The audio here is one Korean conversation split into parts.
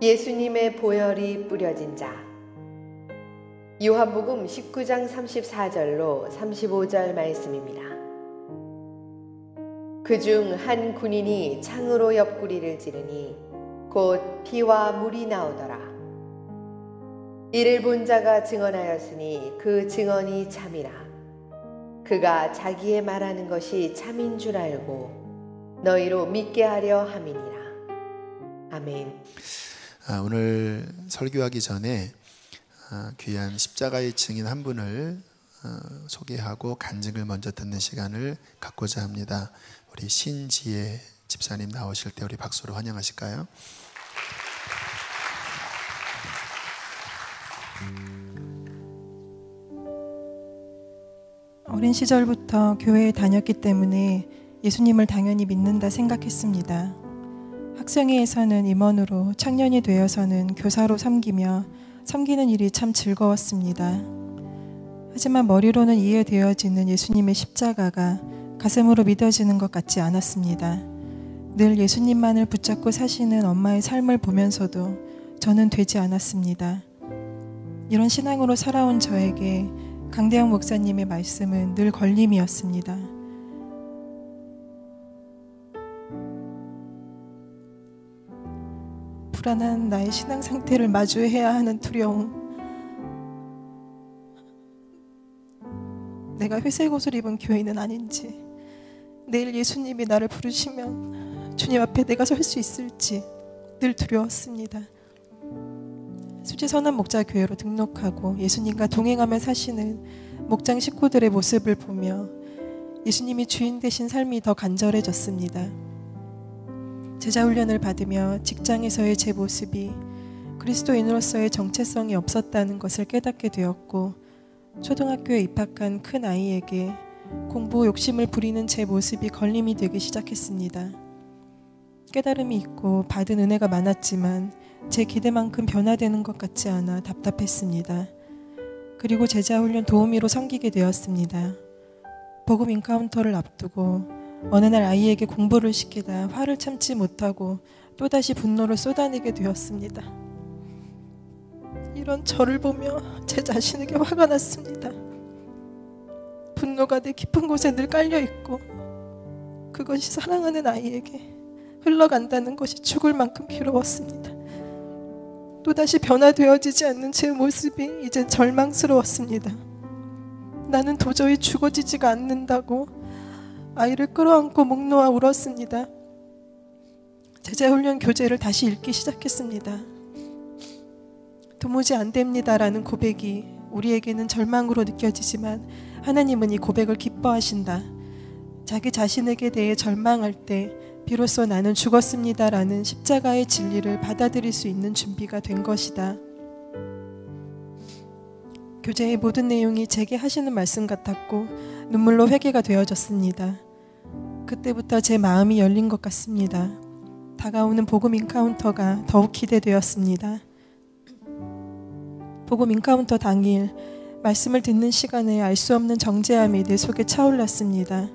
예수님의 보혈이 뿌려진 자. 요한복음 19장 34절로 35절 말씀입니다. 그중 한 군인이 창으로 옆구리를 찌르니 곧 피와 물이 나오더라. 이를 본 자가 증언하였으니 그 증언이 참이라. 그가 자기의 말하는 것이 참인 줄 알고 너희로 믿게 하려 함이니라. 아멘. 오늘 설교하기 전에 귀한 십자가의 증인 한 분을 소개하고 간증을 먼저 듣는 시간을 갖고자 합니다. 우리 신지혜 집사님 나오실 때 우리 박수로 환영하실까요? 어린 시절부터 교회에 다녔기 때문에 예수님을 당연히 믿는다 생각했습니다. 학생회에서는 임원으로, 청년이 되어서는 교사로 섬기는 일이 참 즐거웠습니다. 하지만 머리로는 이해되어지는 예수님의 십자가가 가슴으로 믿어지는 것 같지 않았습니다. 늘 예수님만을 붙잡고 사시는 엄마의 삶을 보면서도 저는 되지 않았습니다. 이런 신앙으로 살아온 저에게 강대영 목사님의 말씀은 늘 걸림이었습니다. 불안한 나의 신앙 상태를 마주해야 하는 두려움, 내가 회색 옷을 입은 교인은 아닌지, 내일 예수님이 나를 부르시면 주님 앞에 내가 설 수 있을지 늘 두려웠습니다. 수지선한 목자교회로 등록하고 예수님과 동행하며 사시는 목장 식구들의 모습을 보며 예수님이 주인 되신 삶이 더 간절해졌습니다. 제자훈련을 받으며 직장에서의 제 모습이 그리스도인으로서의 정체성이 없었다는 것을 깨닫게 되었고, 초등학교에 입학한 큰 아이에게 공부 욕심을 부리는 제 모습이 걸림이 되기 시작했습니다. 깨달음이 있고 받은 은혜가 많았지만 제 기대만큼 변화되는 것 같지 않아 답답했습니다. 그리고 제자훈련 도우미로 섬기게 되었습니다. 복음 인카운터를 앞두고 어느 날 아이에게 공부를 시키다 화를 참지 못하고 또다시 분노를 쏟아내게 되었습니다. 이런 저를 보며 제 자신에게 화가 났습니다. 분노가 내 깊은 곳에 늘 깔려있고 그것이 사랑하는 아이에게 흘러간다는 것이 죽을 만큼 괴로웠습니다. 또다시 변화되어지지 않는 제 모습이 이젠 절망스러웠습니다. 나는 도저히 죽어지지가 않는다고 아이를 끌어안고 목 놓아 울었습니다. 제자훈련 교재를 다시 읽기 시작했습니다. 도무지 안 됩니다라는 고백이 우리에게는 절망으로 느껴지지만 하나님은 이 고백을 기뻐하신다. 자기 자신에게 대해 절망할 때 비로소 나는 죽었습니다라는 십자가의 진리를 받아들일 수 있는 준비가 된 것이다. 교재의 모든 내용이 제게 하시는 말씀 같았고 눈물로 회개가 되어졌습니다. 그때부터 제 마음이 열린 것 같습니다. 다가오는 복음 인카운터가 더욱 기대되었습니다. 복음 인카운터 당일 말씀을 듣는 시간에 알 수 없는 정죄함이 내 속에 차올랐습니다.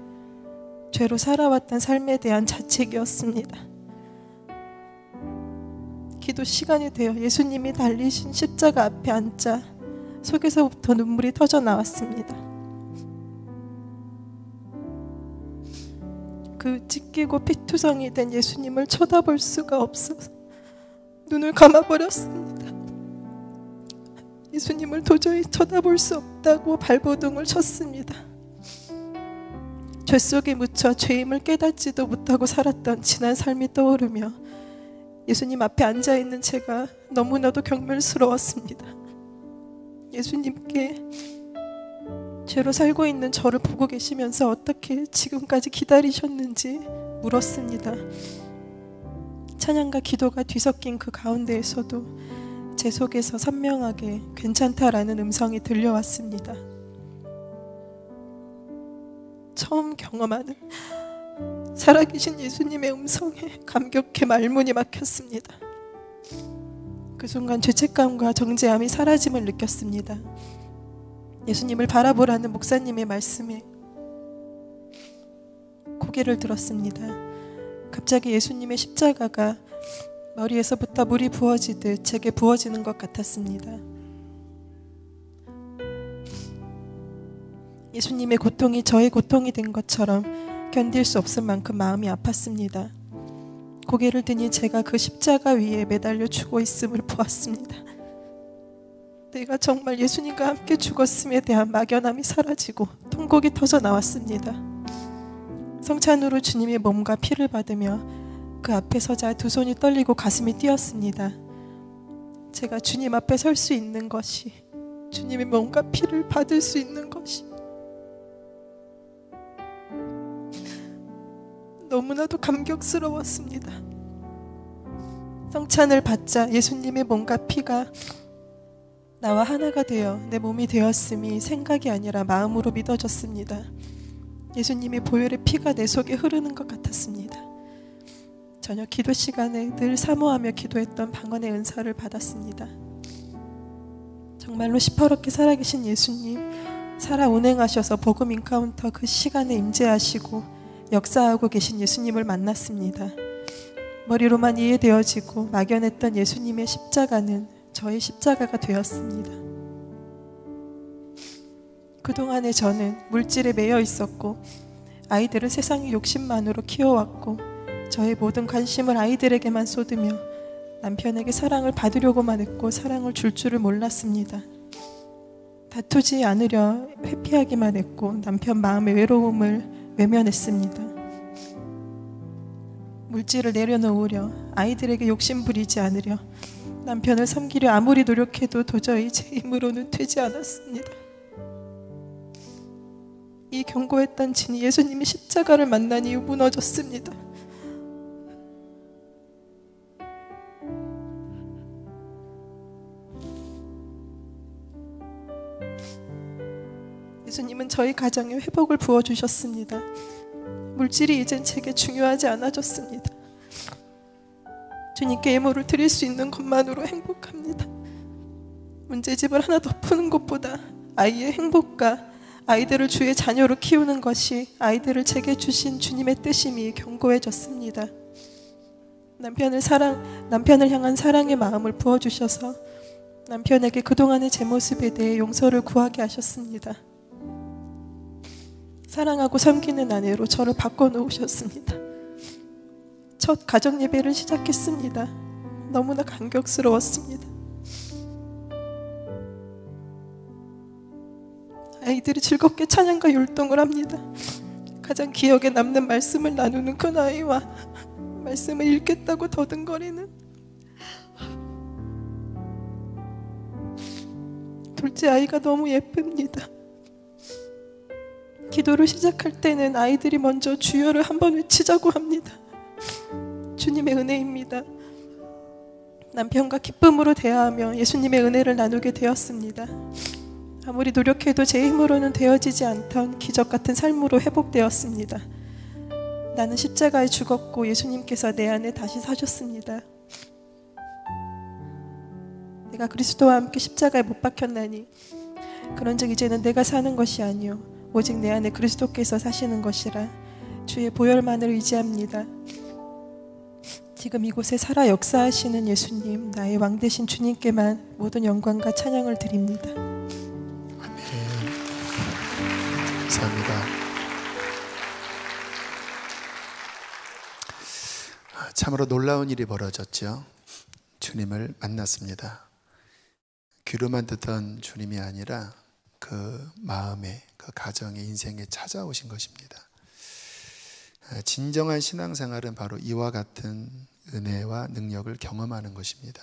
죄로 살아왔던 삶에 대한 자책이었습니다. 기도 시간이 되어 예수님이 달리신 십자가 앞에 앉자 속에서부터 눈물이 터져 나왔습니다. 그 찢기고 피투성이 된 예수님을 쳐다볼 수가 없어서 눈을 감아버렸습니다. 예수님을 도저히 쳐다볼 수 없다고 발버둥을 쳤습니다. 죄 속에 묻혀 죄임을 깨닫지도 못하고 살았던 지난 삶이 떠오르며 예수님 앞에 앉아있는 제가 너무나도 경멸스러웠습니다. 예수님께 죄로 살고 있는 저를 보고 계시면서 어떻게 지금까지 기다리셨는지 물었습니다. 찬양과 기도가 뒤섞인 그 가운데에서도 제 속에서 선명하게 괜찮다라는 음성이 들려왔습니다. 처음 경험하는 살아계신 예수님의 음성에 감격해 말문이 막혔습니다. 그 순간 죄책감과 정죄함이 사라짐을 느꼈습니다. 예수님을 바라보라는 목사님의 말씀에 고개를 들었습니다. 갑자기 예수님의 십자가가 머리에서부터 물이 부어지듯 제게 부어지는 것 같았습니다. 예수님의 고통이 저의 고통이 된 것처럼 견딜 수 없을 만큼 마음이 아팠습니다. 고개를 드니 제가 그 십자가 위에 매달려 죽어 있음을 보았습니다. 내가 정말 예수님과 함께 죽었음에 대한 막연함이 사라지고 통곡이 터져 나왔습니다. 성찬으로 주님의 몸과 피를 받으며 그 앞에 서자 두 손이 떨리고 가슴이 뛰었습니다. 제가 주님 앞에 설 수 있는 것이, 주님의 몸과 피를 받을 수 있는 것이 너무나도 감격스러웠습니다. 성찬을 받자 예수님의 몸과 피가 나와 하나가 되어 내 몸이 되었음이 생각이 아니라 마음으로 믿어졌습니다. 예수님의 보혈의 피가 내 속에 흐르는 것 같았습니다. 저녁 기도 시간에 늘 사모하며 기도했던 방언의 은사를 받았습니다. 정말로 시퍼렇게 살아계신 예수님, 살아 운행하셔서 복음 인카운터 그 시간에 임재하시고 역사하고 계신 예수님을 만났습니다. 머리로만 이해되어지고 막연했던 예수님의 십자가는 저의 십자가가 되었습니다. 그동안에 저는 물질에 매여 있었고 아이들을 세상의 욕심만으로 키워왔고 저의 모든 관심을 아이들에게만 쏟으며 남편에게 사랑을 받으려고만 했고 사랑을 줄 줄을 몰랐습니다. 다투지 않으려 회피하기만 했고 남편 마음의 외로움을 외면했습니다. 물질을 내려놓으려, 아이들에게 욕심 부리지 않으려, 남편을 섬기려 아무리 노력해도 도저히 제 힘으로는 되지 않았습니다. 이 견고했던 진이 예수님의 십자가를 만난 이후 무너졌습니다. 예수님은 저희 가정에 회복을 부어주셨습니다. 물질이 이젠 제게 중요하지 않아졌습니다. 주님께 예물을 드릴 수 있는 것만으로 행복합니다. 문제집을 하나 더 푸는 것보다 아이의 행복과 아이들을 주의 자녀로 키우는 것이 아이들을 제게 주신 주님의 뜻임이 견고해졌습니다. 남편을 향한 사랑의 마음을 부어주셔서 남편에게 그동안의 제 모습에 대해 용서를 구하게 하셨습니다. 사랑하고 섬기는 아내로 저를 바꿔놓으셨습니다. 첫 가정 예배를 시작했습니다. 너무나 감격스러웠습니다. 아이들이 즐겁게 찬양과 율동을 합니다. 가장 기억에 남는 말씀을 나누는 큰 아이와 말씀을 읽겠다고 더듬거리는 둘째 아이가 너무 예쁩니다. 기도를 시작할 때는 아이들이 먼저 주여를 한번 외치자고 합니다. 주님의 은혜입니다. 남편과 기쁨으로 대화하며 예수님의 은혜를 나누게 되었습니다. 아무리 노력해도 제 힘으로는 되어지지 않던 기적 같은 삶으로 회복되었습니다. 나는 십자가에 죽었고 예수님께서 내 안에 다시 사셨습니다. 내가 그리스도와 함께 십자가에 못 박혔나니 그런즉 이제는 내가 사는 것이 아니요 오직 내 안에 그리스도께서 사시는 것이라 주의 보혈만을 의지합니다. 지금 이곳에 살아 역사하시는 예수님, 나의 왕 되신 주님께만 모든 영광과 찬양을 드립니다. 아멘. 감사합니다. 참으로 놀라운 일이 벌어졌죠. 주님을 만났습니다. 귀로만 듣던 주님이 아니라 그 마음에, 그 가정의 인생에 찾아오신 것입니다. 진정한 신앙생활은 바로 이와 같은 은혜와 능력을 경험하는 것입니다.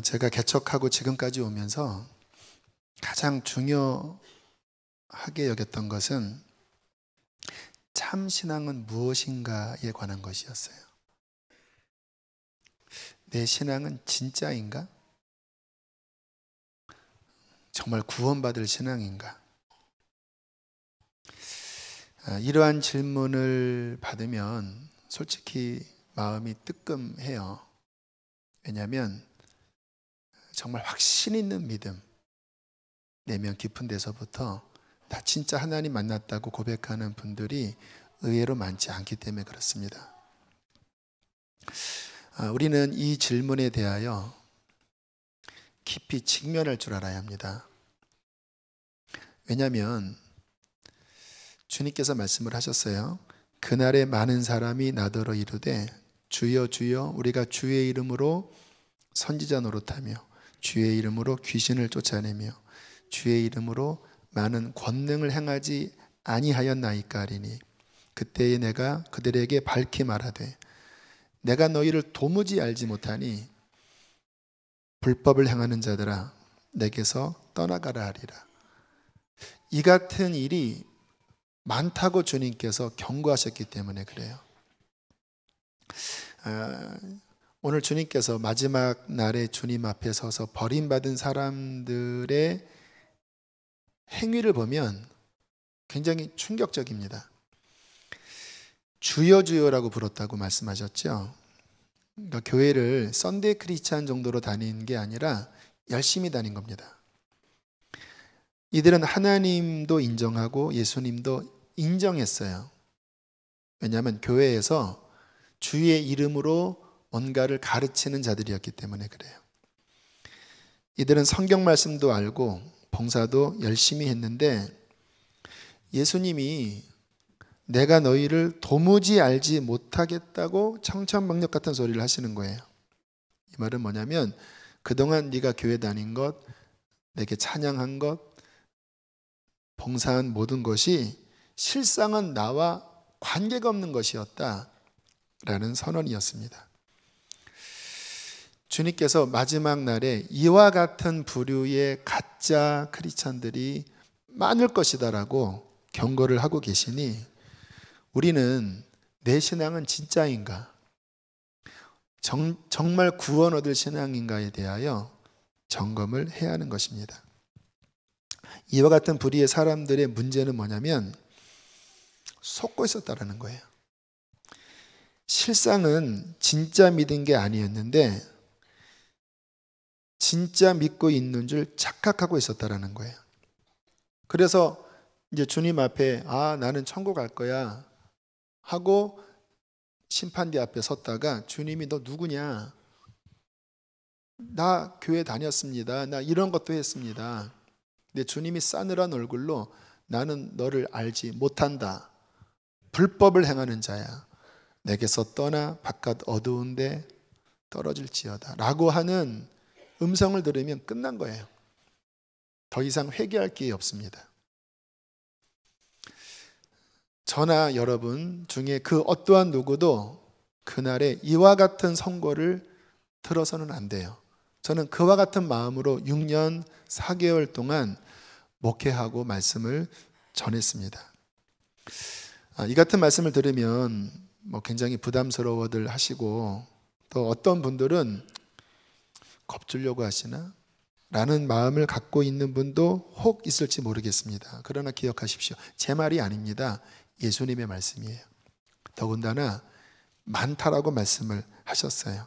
제가 개척하고 지금까지 오면서 가장 중요하게 여겼던 것은 참 신앙은 무엇인가에 관한 것이었어요. 내 신앙은 진짜인가? 정말 구원받을 신앙인가? 이러한 질문을 받으면 솔직히 마음이 뜨끔해요. 왜냐하면 정말 확신 있는 믿음, 내면 깊은 데서부터 나 진짜 하나님 만났다고 고백하는 분들이 의외로 많지 않기 때문에 그렇습니다. 우리는 이 질문에 대하여 깊이 직면할 줄 알아야 합니다. 왜냐하면 주님께서 말씀을 하셨어요. 그날에 많은 사람이 나더러 이르되 주여 주여 우리가 주의 이름으로 선지자 노릇하며 주의 이름으로 귀신을 쫓아내며 주의 이름으로 많은 권능을 행하지 아니하였나이까 하리니 그때에 내가 그들에게 밝히 말하되 내가 너희를 도무지 알지 못하니 불법을 행하는 자들아 내게서 떠나가라 하리라. 이 같은 일이 많다고 주님께서 경고하셨기 때문에 그래요. 오늘 주님께서 마지막 날에 주님 앞에 서서 버림받은 사람들의 행위를 보면 굉장히 충격적입니다. 주여 주여라고 불렀다고 말씀하셨죠. 그러니까 교회를 썬데이 크리스찬 정도로 다니는 게 아니라 열심히 다닌 겁니다. 이들은 하나님도 인정하고 예수님도 인정했어요. 왜냐하면 교회에서 주의 이름으로 뭔가를 가르치는 자들이었기 때문에 그래요. 이들은 성경 말씀도 알고 봉사도 열심히 했는데 예수님이 내가 너희를 도무지 알지 못하겠다고 청천벽력 같은 소리를 하시는 거예요. 이 말은 뭐냐면 그동안 네가 교회 다닌 것, 내게 찬양한 것, 봉사한 모든 것이 실상은 나와 관계가 없는 것이었다라는 선언이었습니다. 주님께서 마지막 날에 이와 같은 부류의 가짜 크리스찬들이 많을 것이다라고 경고를 하고 계시니 우리는 내 신앙은 진짜인가? 정말 구원 얻을 신앙인가에 대하여 점검을 해야 하는 것입니다. 이와 같은 부류의 사람들의 문제는 뭐냐면 속고 있었다라는 거예요. 실상은 진짜 믿은 게 아니었는데 진짜 믿고 있는 줄 착각하고 있었다라는 거예요. 그래서 이제 주님 앞에 나는 천국 갈 거야 하고 심판대 앞에 섰다가 주님이 너 누구냐? 나 교회 다녔습니다. 나 이런 것도 했습니다. 근데 주님이 싸늘한 얼굴로 나는 너를 알지 못한다. 불법을 행하는 자야. 내게서 떠나 바깥 어두운 데 떨어질지어다 라고 하는 음성을 들으면 끝난 거예요. 더 이상 회개할 기회 없습니다. 저나 여러분 중에 그 어떠한 누구도 그날에 이와 같은 선고를 들어서는 안 돼요. 저는 그와 같은 마음으로 6년 4개월 동안 목회하고 말씀을 전했습니다. 이 같은 말씀을 들으면 굉장히 부담스러워들 하시고 또 어떤 분들은 겁주려고 하시나? 라는 마음을 갖고 있는 분도 혹 있을지 모르겠습니다. 그러나 기억하십시오. 제 말이 아닙니다. 예수님의 말씀이에요. 더군다나 많다라고 말씀을 하셨어요.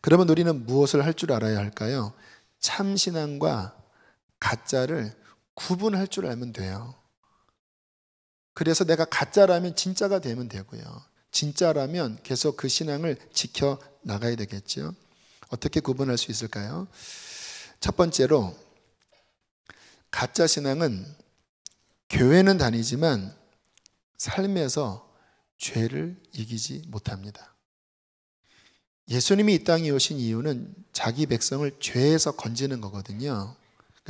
그러면 우리는 무엇을 할 줄 알아야 할까요? 참신앙과 가짜를 구분할 줄 알면 돼요. 그래서 내가 가짜라면 진짜가 되면 되고요. 진짜라면 계속 그 신앙을 지켜 나가야 되겠죠. 어떻게 구분할 수 있을까요? 첫 번째로 가짜 신앙은 교회는 다니지만 삶에서 죄를 이기지 못합니다. 예수님이 이 땅에 오신 이유는 자기 백성을 죄에서 건지는 거거든요.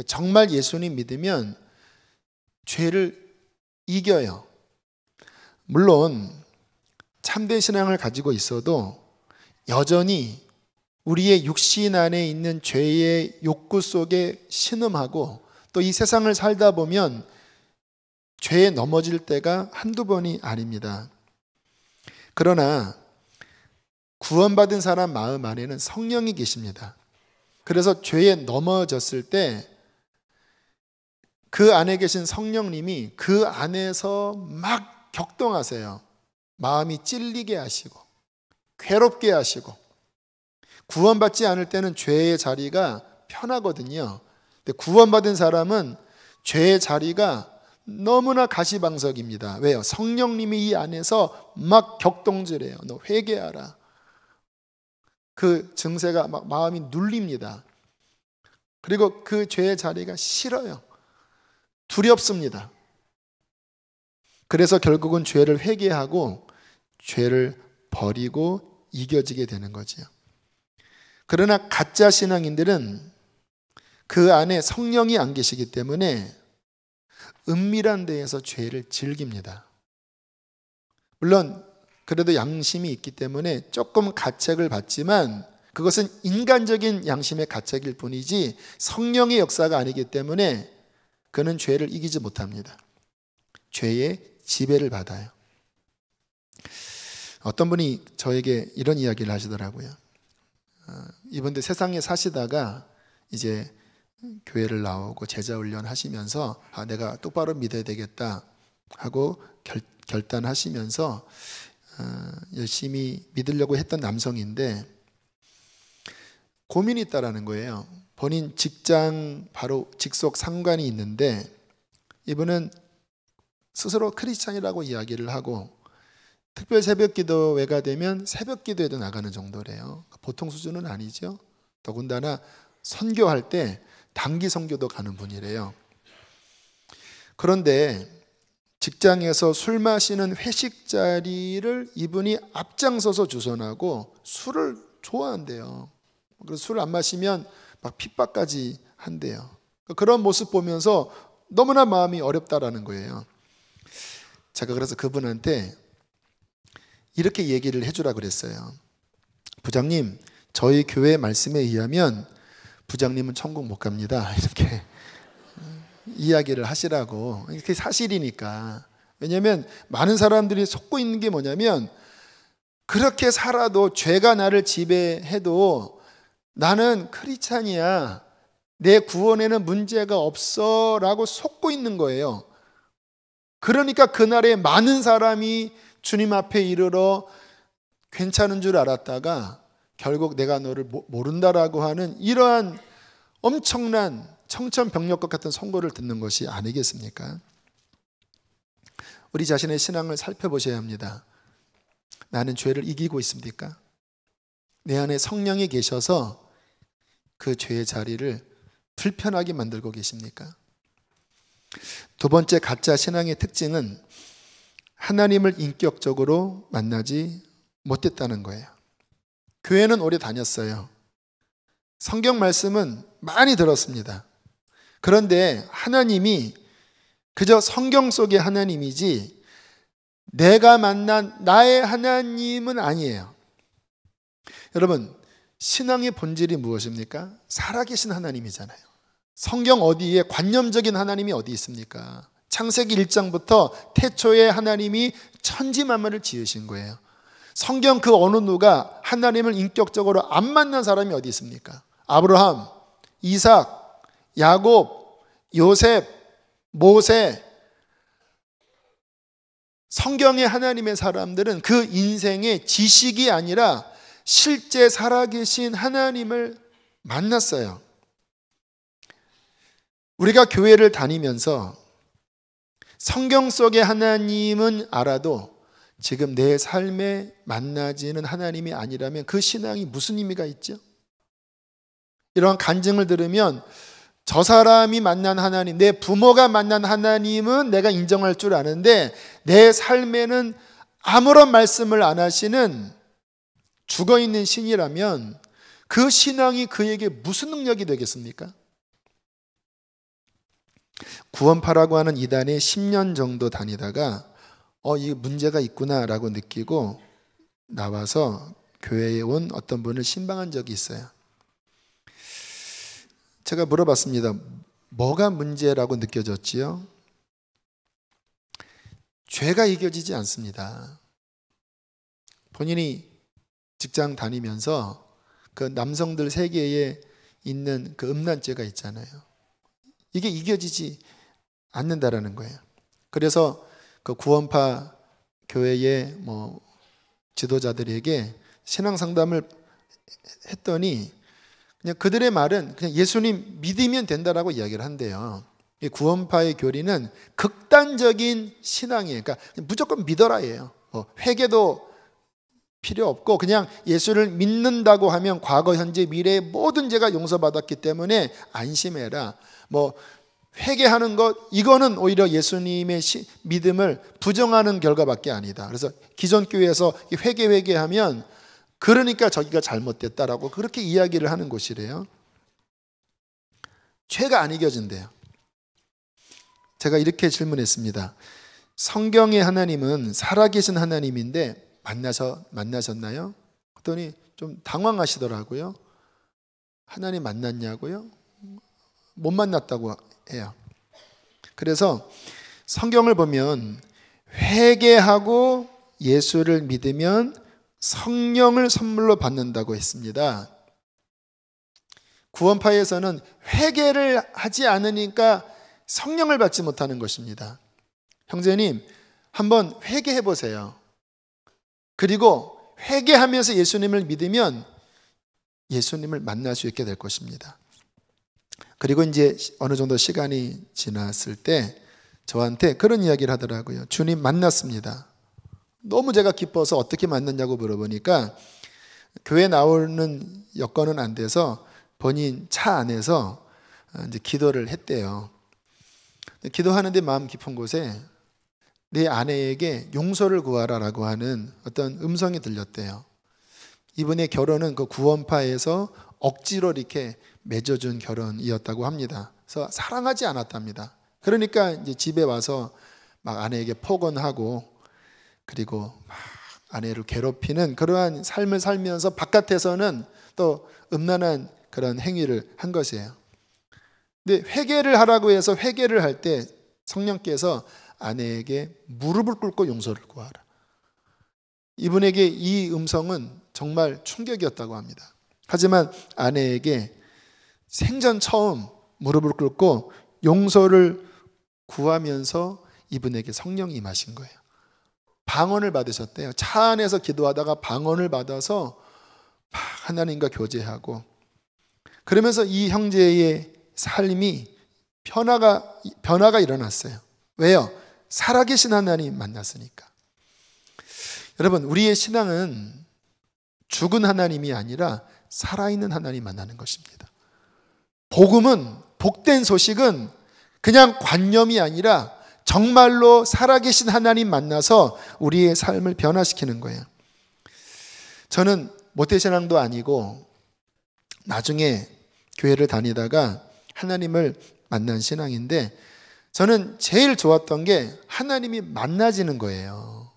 정말 예수님 믿으면 죄를 이겨요. 물론 참된 신앙을 가지고 있어도 여전히 우리의 육신 안에 있는 죄의 욕구 속에 신음하고 또 이 세상을 살다 보면 죄에 넘어질 때가 한두 번이 아닙니다. 그러나 구원받은 사람 마음 안에는 성령이 계십니다. 그래서 죄에 넘어졌을 때 그 안에 계신 성령님이 그 안에서 막 격동하세요. 마음이 찔리게 하시고 괴롭게 하시고. 구원받지 않을 때는 죄의 자리가 편하거든요. 근데 구원받은 사람은 죄의 자리가 너무나 가시방석입니다. 왜요? 성령님이 이 안에서 막 격동질해요. 너 회개하라. 그 증세가 막 마음이 눌립니다. 그리고 그 죄의 자리가 싫어요. 두렵습니다. 그래서 결국은 죄를 회개하고 죄를 버리고 이겨지게 되는 거지요. 그러나 가짜 신앙인들은 그 안에 성령이 안 계시기 때문에 은밀한 데에서 죄를 즐깁니다. 물론 그래도 양심이 있기 때문에 조금 가책을 받지만 그것은 인간적인 양심의 가책일 뿐이지 성령의 역사가 아니기 때문에 그는 죄를 이기지 못합니다. 죄의 지배를 받아요. 어떤 분이 저에게 이런 이야기를 하시더라고요. 이분들 세상에 사시다가 이제 교회를 나오고 제자 훈련 하시면서 내가 똑바로 믿어야 되겠다 하고 결단하시면서 열심히 믿으려고 했던 남성인데 고민이 있다라는 거예요. 본인 직장 바로 직속 상관이 있는데 이분은 스스로 크리스찬이라고 이야기를 하고 특별 새벽 기도회가 되면 새벽 기도회도 나가는 정도래요. 보통 수준은 아니죠. 더군다나 선교할 때 단기 선교도 가는 분이래요. 그런데 직장에서 술 마시는 회식 자리를 이분이 앞장서서 주선하고 술을 좋아한대요. 그래서 술 안 마시면 막 핍박까지 한대요. 그런 모습 보면서 너무나 마음이 어렵다라는 거예요. 제가 그래서 그분한테 이렇게 얘기를 해주라 그랬어요. 부장님, 저희 교회 말씀에 의하면 부장님은 천국 못 갑니다. 이렇게 이야기를 하시라고. 그게 사실이니까. 왜냐하면 많은 사람들이 속고 있는 게 뭐냐면 그렇게 살아도 죄가 나를 지배해도 나는 크리스찬이야. 내 구원에는 문제가 없어 라고 속고 있는 거예요. 그러니까 그날에 많은 사람이 주님 앞에 이르러 괜찮은 줄 알았다가 결국 내가 너를 모른다라고 하는 이러한 엄청난 청천벽력과 같은 선고를 듣는 것이 아니겠습니까? 우리 자신의 신앙을 살펴보셔야 합니다. 나는 죄를 이기고 있습니까? 내 안에 성령이 계셔서 그 죄의 자리를 불편하게 만들고 계십니까? 두 번째 가짜 신앙의 특징은 하나님을 인격적으로 만나지 못했다는 거예요. 교회는 오래 다녔어요. 성경 말씀은 많이 들었습니다. 그런데 하나님이 그저 성경 속의 하나님이지 내가 만난 나의 하나님은 아니에요. 여러분, 신앙의 본질이 무엇입니까? 살아계신 하나님이잖아요. 성경 어디에 관념적인 하나님이 어디 있습니까? 창세기 1장부터 태초에 하나님이 천지 만물을 지으신 거예요. 성경 그 어느 누가 하나님을 인격적으로 안 만난 사람이 어디 있습니까? 아브라함, 이삭, 야곱, 요셉, 모세. 성경의 하나님의 사람들은 그 인생의 지식이 아니라 실제 살아계신 하나님을 만났어요. 우리가 교회를 다니면서 성경 속의 하나님은 알아도 지금 내 삶에 만나지는 하나님이 아니라면 그 신앙이 무슨 의미가 있죠? 이러한 간증을 들으면 저 사람이 만난 하나님, 내 부모가 만난 하나님은 내가 인정할 줄 아는데 내 삶에는 아무런 말씀을 안 하시는 죽어있는 신이라면 그 신앙이 그에게 무슨 능력이 되겠습니까? 구원파라고 하는 이단에 10년 정도 다니다가 이 문제가 있구나라고 느끼고 나와서 교회에 온 어떤 분을 신방한 적이 있어요. 제가 물어봤습니다. 뭐가 문제라고 느껴졌지요? 죄가 이겨지지 않습니다. 본인이 직장 다니면서 그 남성들 세계에 있는 그 음란죄가 있잖아요. 이게 이겨지지 않는다라는 거예요. 그래서 그 구원파 교회의 지도자들에게 신앙 상담을 했더니 그냥 그들의 말은 그냥 예수님 믿으면 된다라고 이야기를 한대요. 이 구원파의 교리는 극단적인 신앙이에요. 그러니까 무조건 믿어라예요. 회개도 필요 없고 그냥 예수를 믿는다고 하면 과거, 현재, 미래의 모든 죄가 용서받았기 때문에 안심해라. 회개하는 것, 이거는 오히려 예수님의 믿음을 부정하는 결과밖에 아니다. 그래서 기존 교회에서 회개하면 그러니까 저기가 잘못됐다라고 그렇게 이야기를 하는 곳이래요. 죄가 안 이겨진대요. 제가 이렇게 질문했습니다. 성경의 하나님은 살아계신 하나님인데 만나셨나요? 그랬더니 좀 당황하시더라고요. 하나님 만났냐고요? 못 만났다고 해요. 그래서 성경을 보면 회개하고 예수를 믿으면 성령을 선물로 받는다고 했습니다. 구원파에서는 회개를 하지 않으니까 성령을 받지 못하는 것입니다. 형제님, 한번 회개해 보세요. 그리고 회개하면서 예수님을 믿으면 예수님을 만날 수 있게 될 것입니다. 그리고 이제 어느 정도 시간이 지났을 때 저한테 그런 이야기를 하더라고요. 주님 만났습니다. 너무 제가 기뻐서 어떻게 만났냐고 물어보니까 교회 나오는 여건은 안 돼서 본인 차 안에서 이제 기도를 했대요. 기도하는데 마음 깊은 곳에 내 아내에게 용서를 구하라라고 하는 어떤 음성이 들렸대요. 이분의 결혼은 그 구원파에서 억지로 이렇게 맺어준 결혼이었다고 합니다. 그래서 사랑하지 않았답니다. 그러니까 이제 집에 와서 막 아내에게 폭언하고 그리고 막 아내를 괴롭히는 그러한 삶을 살면서 바깥에서는 또 음란한 그런 행위를 한 것이에요. 근데 회개를 하라고 해서 회개를 할 때 성령께서 아내에게 무릎을 꿇고 용서를 구하라. 이분에게 이 음성은 정말 충격이었다고 합니다. 하지만 아내에게 생전 처음 무릎을 꿇고 용서를 구하면서 이분에게 성령이 임하신 거예요. 방언을 받으셨대요. 차 안에서 기도하다가 방언을 받아서 하나님과 교제하고 그러면서 이 형제의 삶이 변화가 일어났어요. 왜요? 살아계신 하나님 만났으니까. 여러분, 우리의 신앙은 죽은 하나님이 아니라 살아있는 하나님 만나는 것입니다. 복음은, 복된 소식은 그냥 관념이 아니라 정말로 살아계신 하나님 만나서 우리의 삶을 변화시키는 거예요. 저는 모태신앙도 아니고 나중에 교회를 다니다가 하나님을 만난 신앙인데 저는 제일 좋았던 게 하나님이 만나지는 거예요.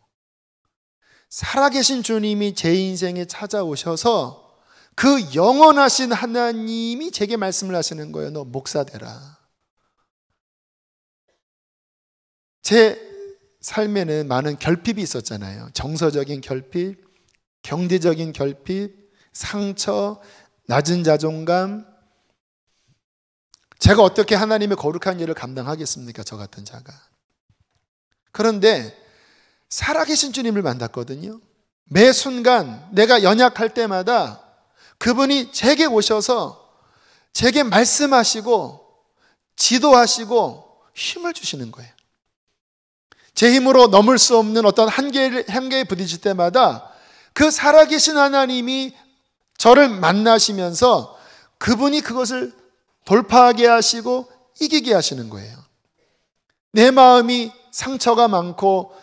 살아계신 주님이 제 인생에 찾아오셔서 그 영원하신 하나님이 제게 말씀을 하시는 거예요. 너 목사 되라. 제 삶에는 많은 결핍이 있었잖아요. 정서적인 결핍, 경제적인 결핍, 상처, 낮은 자존감. 제가 어떻게 하나님의 거룩한 일을 감당하겠습니까? 저 같은 자가. 그런데 살아계신 주님을 만났거든요. 매 순간 내가 연약할 때마다 그분이 제게 오셔서 제게 말씀하시고 지도하시고 힘을 주시는 거예요. 제 힘으로 넘을 수 없는 어떤 한계에 부딪힐 때마다 그 살아계신 하나님이 저를 만나시면서 그분이 그것을 돌파하게 하시고 이기게 하시는 거예요. 내 마음이 상처가 많고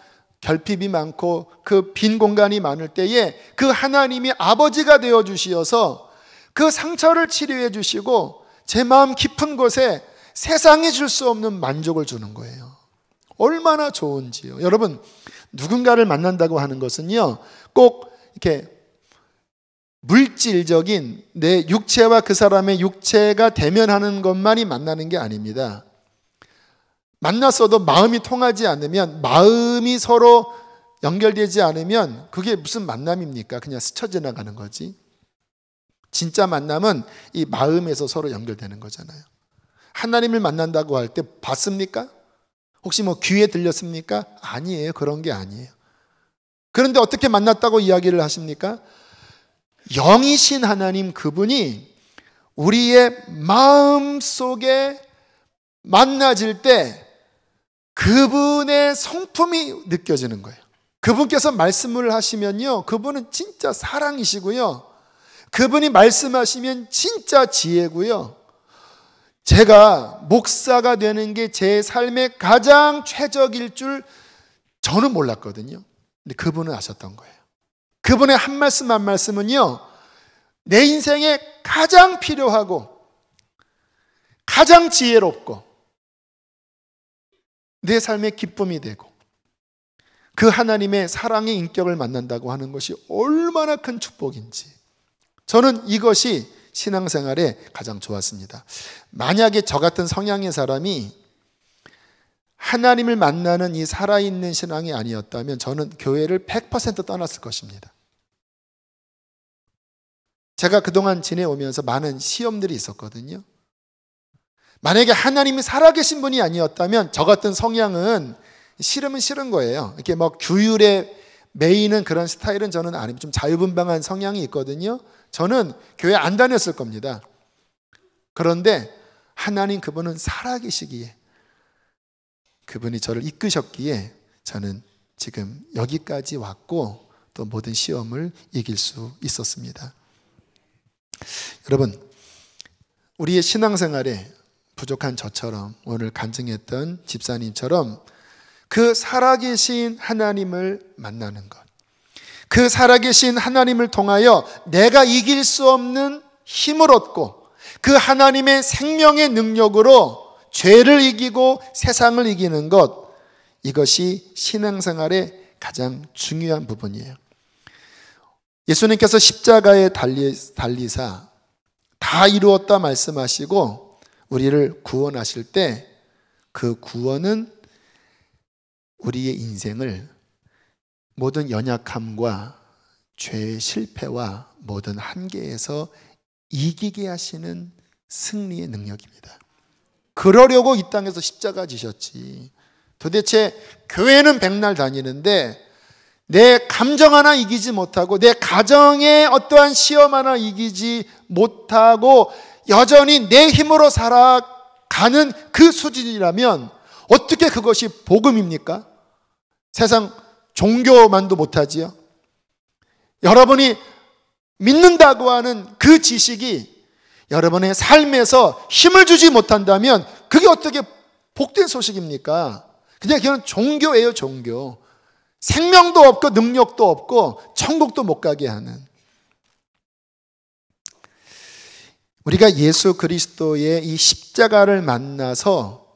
결핍이 많고 그 빈 공간이 많을 때에 그 하나님이 아버지가 되어 주시어서 그 상처를 치료해 주시고 제 마음 깊은 곳에 세상이 줄 수 없는 만족을 주는 거예요. 얼마나 좋은지요. 여러분, 누군가를 만난다고 하는 것은요, 꼭 이렇게 물질적인 내 육체와 그 사람의 육체가 대면하는 것만이 만나는 게 아닙니다. 만났어도 마음이 통하지 않으면, 마음이 서로 연결되지 않으면 그게 무슨 만남입니까? 그냥 스쳐 지나가는 거지. 진짜 만남은 이 마음에서 서로 연결되는 거잖아요. 하나님을 만난다고 할 때 봤습니까? 혹시 귀에 들렸습니까? 아니에요. 그런 게 아니에요. 그런데 어떻게 만났다고 이야기를 하십니까? 영이신 하나님 그분이 우리의 마음 속에 만나질 때 그분의 성품이 느껴지는 거예요. 그분께서 말씀을 하시면요, 그분은 진짜 사랑이시고요, 그분이 말씀하시면 진짜 지혜고요. 제가 목사가 되는 게 제 삶의 가장 최적일 줄 저는 몰랐거든요. 근데 그분은 아셨던 거예요. 그분의 한 말씀 한 말씀은요, 내 인생에 가장 필요하고 가장 지혜롭고 내 삶의 기쁨이 되고 그 하나님의 사랑의 인격을 만난다고 하는 것이 얼마나 큰 축복인지, 저는 이것이 신앙생활에 가장 좋았습니다. 만약에 저 같은 성향의 사람이 하나님을 만나는 이 살아있는 신앙이 아니었다면 저는 교회를 100% 떠났을 것입니다. 제가 그동안 지내오면서 많은 시험들이 있었거든요. 만약에 하나님이 살아계신 분이 아니었다면 저 같은 성향은 싫으면 싫은 거예요. 이렇게 막 규율에 매이는 그런 스타일은 저는 아니고 좀 자유분방한 성향이 있거든요. 저는 교회 안 다녔을 겁니다. 그런데 하나님 그분은 살아계시기에, 그분이 저를 이끄셨기에 저는 지금 여기까지 왔고 또 모든 시험을 이길 수 있었습니다. 여러분, 우리의 신앙생활에 부족한 저처럼, 오늘 간증했던 집사님처럼 그 살아계신 하나님을 만나는 것, 그 살아계신 하나님을 통하여 내가 이길 수 없는 힘을 얻고 그 하나님의 생명의 능력으로 죄를 이기고 세상을 이기는 것, 이것이 신앙생활의 가장 중요한 부분이에요. 예수님께서 십자가에 달리사 다 이루었다 말씀하시고 우리를 구원하실 때 그 구원은 우리의 인생을 모든 연약함과 죄의 실패와 모든 한계에서 이기게 하시는 승리의 능력입니다. 그러려고 이 땅에서 십자가 지셨지. 도대체 교회는 백날 다니는데 내 감정 하나 이기지 못하고 내 가정의 어떠한 시험 하나 이기지 못하고 여전히 내 힘으로 살아가는 그 수준이라면 어떻게 그것이 복음입니까? 세상 종교만도 못하지요. 여러분이 믿는다고 하는 그 지식이 여러분의 삶에서 힘을 주지 못한다면 그게 어떻게 복된 소식입니까? 그냥 종교예요, 종교. 생명도 없고 능력도 없고 천국도 못 가게 하는. 우리가 예수 그리스도의 이 십자가를 만나서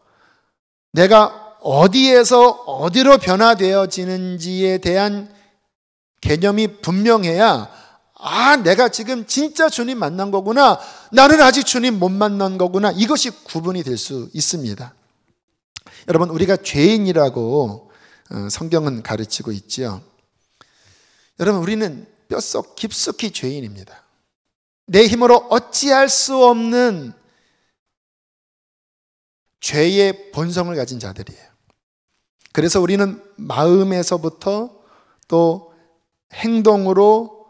내가 어디에서 어디로 변화되어지는지에 대한 개념이 분명해야, 아, 내가 지금 진짜 주님 만난 거구나, 나는 아직 주님 못 만난 거구나, 이것이 구분이 될 수 있습니다. 여러분, 우리가 죄인이라고 성경은 가르치고 있죠. 여러분, 우리는 뼛속 깊숙이 죄인입니다. 내 힘으로 어찌할 수 없는 죄의 본성을 가진 자들이에요. 그래서 우리는 마음에서부터 또 행동으로,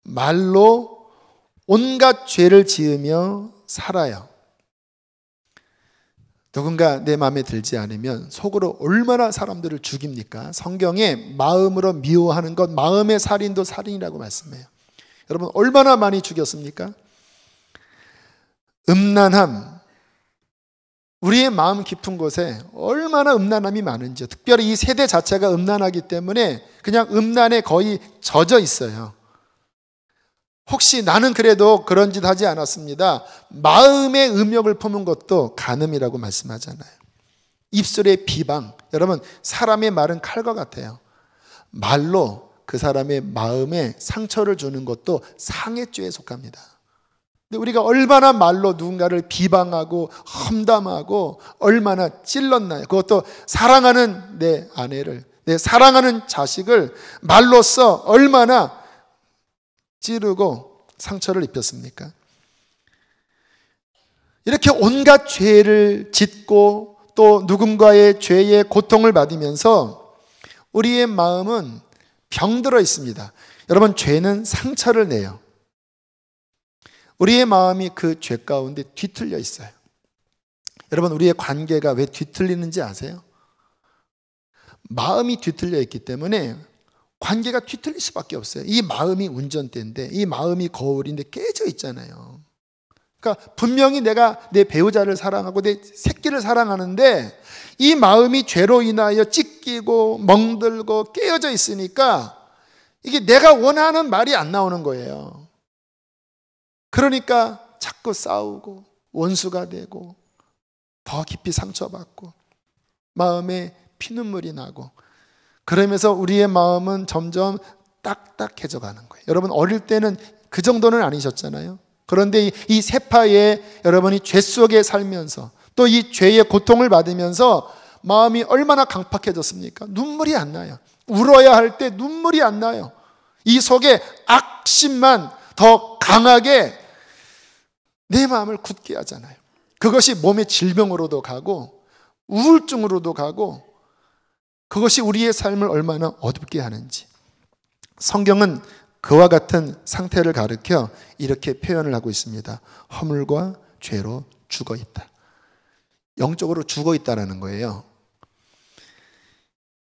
말로 온갖 죄를 지으며 살아요. 누군가 내 마음에 들지 않으면 속으로 얼마나 사람들을 죽입니까? 성경에 마음으로 미워하는 것, 마음의 살인도 살인이라고 말씀해요. 여러분, 얼마나 많이 죽였습니까? 음란함, 우리의 마음 깊은 곳에 얼마나 음란함이 많은지요. 특별히 이 세대 자체가 음란하기 때문에 그냥 음란에 거의 젖어 있어요. 혹시 나는 그래도 그런 짓 하지 않았습니다. 마음의 음욕을 품은 것도 간음이라고 말씀하잖아요. 입술의 비방, 여러분, 사람의 말은 칼과 같아요. 말로 그 사람의 마음에 상처를 주는 것도 상해죄에 속합니다. 근데 우리가 얼마나 말로 누군가를 비방하고 험담하고 얼마나 찔렀나요? 그것도 사랑하는 내 아내를, 내 사랑하는 자식을 말로써 얼마나 찌르고 상처를 입혔습니까? 이렇게 온갖 죄를 짓고 또 누군가의 죄의 고통을 받으면서 우리의 마음은 병들어 있습니다. 여러분, 죄는 상처를 내요. 우리의 마음이 그 죄 가운데 뒤틀려 있어요. 여러분, 우리의 관계가 왜 뒤틀리는지 아세요? 마음이 뒤틀려 있기 때문에 관계가 뒤틀릴 수밖에 없어요. 이 마음이 운전대인데, 이 마음이 거울인데 깨져 있잖아요. 그러니까 분명히 내가 내 배우자를 사랑하고 내 새끼를 사랑하는데 이 마음이 죄로 인하여 찢기고 멍들고 깨어져 있으니까 이게 내가 원하는 말이 안 나오는 거예요. 그러니까 자꾸 싸우고 원수가 되고 더 깊이 상처받고 마음에 피눈물이 나고, 그러면서 우리의 마음은 점점 딱딱해져 가는 거예요. 여러분, 어릴 때는 그 정도는 아니셨잖아요. 그런데 이 세파에 여러분이 죄 속에 살면서 또 이 죄의 고통을 받으면서 마음이 얼마나 강팍해졌습니까? 눈물이 안 나요. 울어야 할 때 눈물이 안 나요. 이 속에 악심만 더 강하게 내 마음을 굳게 하잖아요. 그것이 몸의 질병으로도 가고 우울증으로도 가고, 그것이 우리의 삶을 얼마나 어둡게 하는지. 성경은 그와 같은 상태를 가리켜 이렇게 표현을 하고 있습니다. 허물과 죄로 죽어 있다. 영적으로 죽어 있다라는 거예요.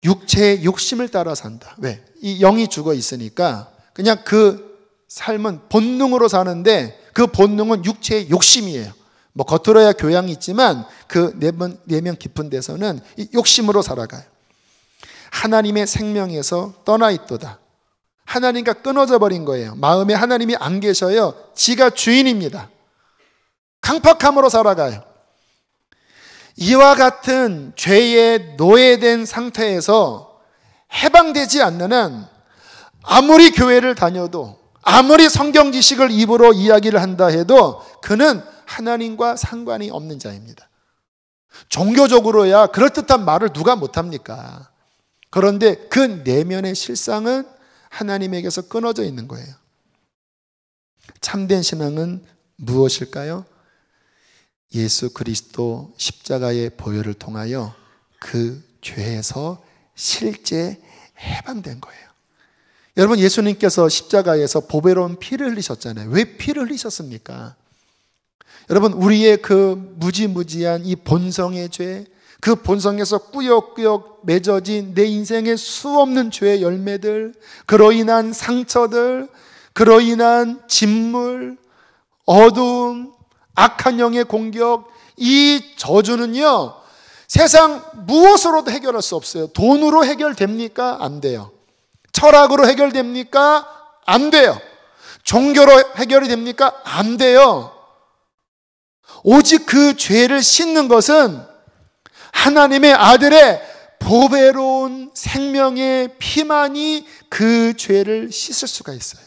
육체의 욕심을 따라 산다. 왜? 이 영이 죽어 있으니까 그냥 그 삶은 본능으로 사는데, 그 본능은 육체의 욕심이에요. 뭐 겉으로야 교양이 있지만 그 내면 깊은 데서는 이 욕심으로 살아가요. 하나님의 생명에서 떠나 있도다. 하나님과 끊어져 버린 거예요. 마음에 하나님이 안 계셔요. 지가 주인입니다. 강팍함으로 살아가요. 이와 같은 죄에 노예된 상태에서 해방되지 않는 한 아무리 교회를 다녀도, 아무리 성경 지식을 입으로 이야기를 한다 해도 그는 하나님과 상관이 없는 자입니다. 종교적으로야 그럴듯한 말을 누가 못합니까? 그런데 그 내면의 실상은 하나님에게서 끊어져 있는 거예요. 참된 신앙은 무엇일까요? 예수 그리스도 십자가의 보혈을 통하여 그 죄에서 실제 해방된 거예요. 여러분, 예수님께서 십자가에서 보배로운 피를 흘리셨잖아요. 왜 피를 흘리셨습니까? 여러분, 우리의 그 무지무지한 이 본성의 죄, 그 본성에서 꾸역꾸역 맺어진 내 인생의 수없는 죄의 열매들, 그로 인한 상처들, 그로 인한 진물, 어두움, 악한 영의 공격, 이 저주는요, 세상 무엇으로도 해결할 수 없어요. 돈으로 해결됩니까? 안 돼요. 철학으로 해결됩니까? 안 돼요. 종교로 해결이 됩니까? 안 돼요. 오직 그 죄를 씻는 것은 하나님의 아들의 보배로운 생명의 피만이 그 죄를 씻을 수가 있어요.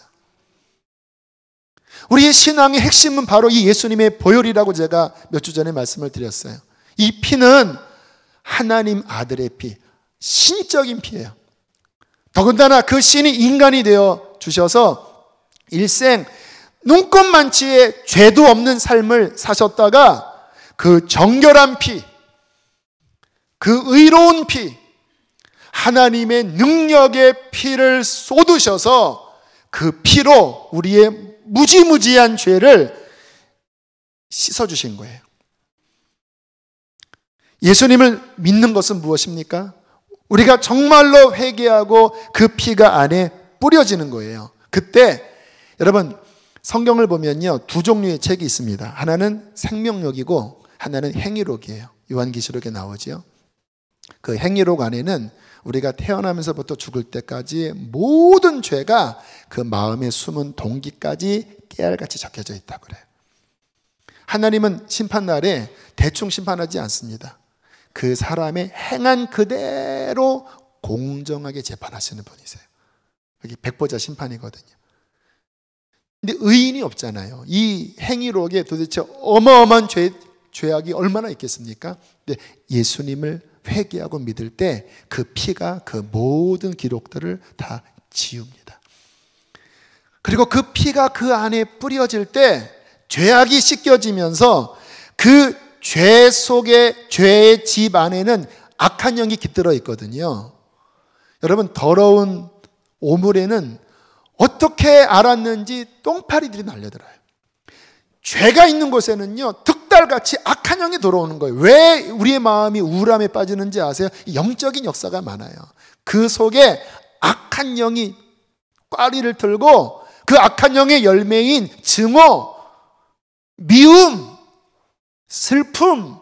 우리의 신앙의 핵심은 바로 이 예수님의 보혈이라고 제가 몇 주 전에 말씀을 드렸어요. 이 피는 하나님 아들의 피, 신적인 피예요. 더군다나 그 신이 인간이 되어 주셔서 일생 눈꼽만치의 죄도 없는 삶을 사셨다가 그 정결한 피, 그 의로운 피, 하나님의 능력의 피를 쏟으셔서 그 피로 우리의 무지무지한 죄를 씻어주신 거예요. 예수님을 믿는 것은 무엇입니까? 우리가 정말로 회개하고 그 피가 안에 뿌려지는 거예요. 그때 여러분, 성경을 보면요, 두 종류의 책이 있습니다. 하나는 생명록이고 하나는 행위록이에요. 요한계시록에 나오죠. 그 행위록 안에는 우리가 태어나면서부터 죽을 때까지 모든 죄가 그 마음에 숨은 동기까지 깨알같이 적혀져 있다고 그래요. 하나님은 심판날에 대충 심판하지 않습니다. 그 사람의 행한 그대로 공정하게 재판하시는 분이세요. 여기 백보자 심판이거든요. 근데 의인이 없잖아요. 이 행위록에 도대체 어마어마한 죄악이 얼마나 있겠습니까? 근데 예수님을 회개하고 믿을 때 그 피가 그 모든 기록들을 다 지웁니다. 그리고 그 피가 그 안에 뿌려질 때 죄악이 씻겨지면서 그 죄 속에, 죄의 집 안에는 악한 영이 깃들어 있거든요. 여러분, 더러운 오물에는 어떻게 알았는지 똥파리들이 날려들어요. 죄가 있는 곳에는요, 득달같이 악한 영이 들어오는 거예요. 왜 우리의 마음이 우울함에 빠지는지 아세요? 영적인 역사가 많아요. 그 속에 악한 영이 꽈리를 들고 그 악한 영의 열매인 증오, 미움, 슬픔,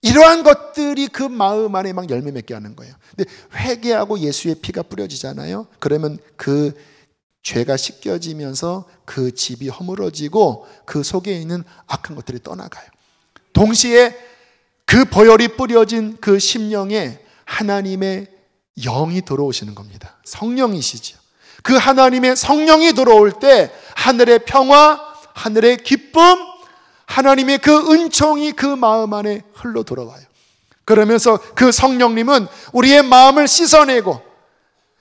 이러한 것들이 그 마음 안에 막 열매 맺게 하는 거예요. 근데 회개하고 예수의 피가 뿌려지잖아요. 그러면 그 죄가 씻겨지면서 그 집이 허물어지고 그 속에 있는 악한 것들이 떠나가요. 동시에 그 보혈이 뿌려진 그 심령에 하나님의 영이 들어오시는 겁니다. 성령이시죠. 그 하나님의 성령이 들어올 때 하늘의 평화, 하늘의 기쁨, 하나님의 그 은총이 그 마음 안에 흘러 들어와요. 그러면서 그 성령님은 우리의 마음을 씻어내고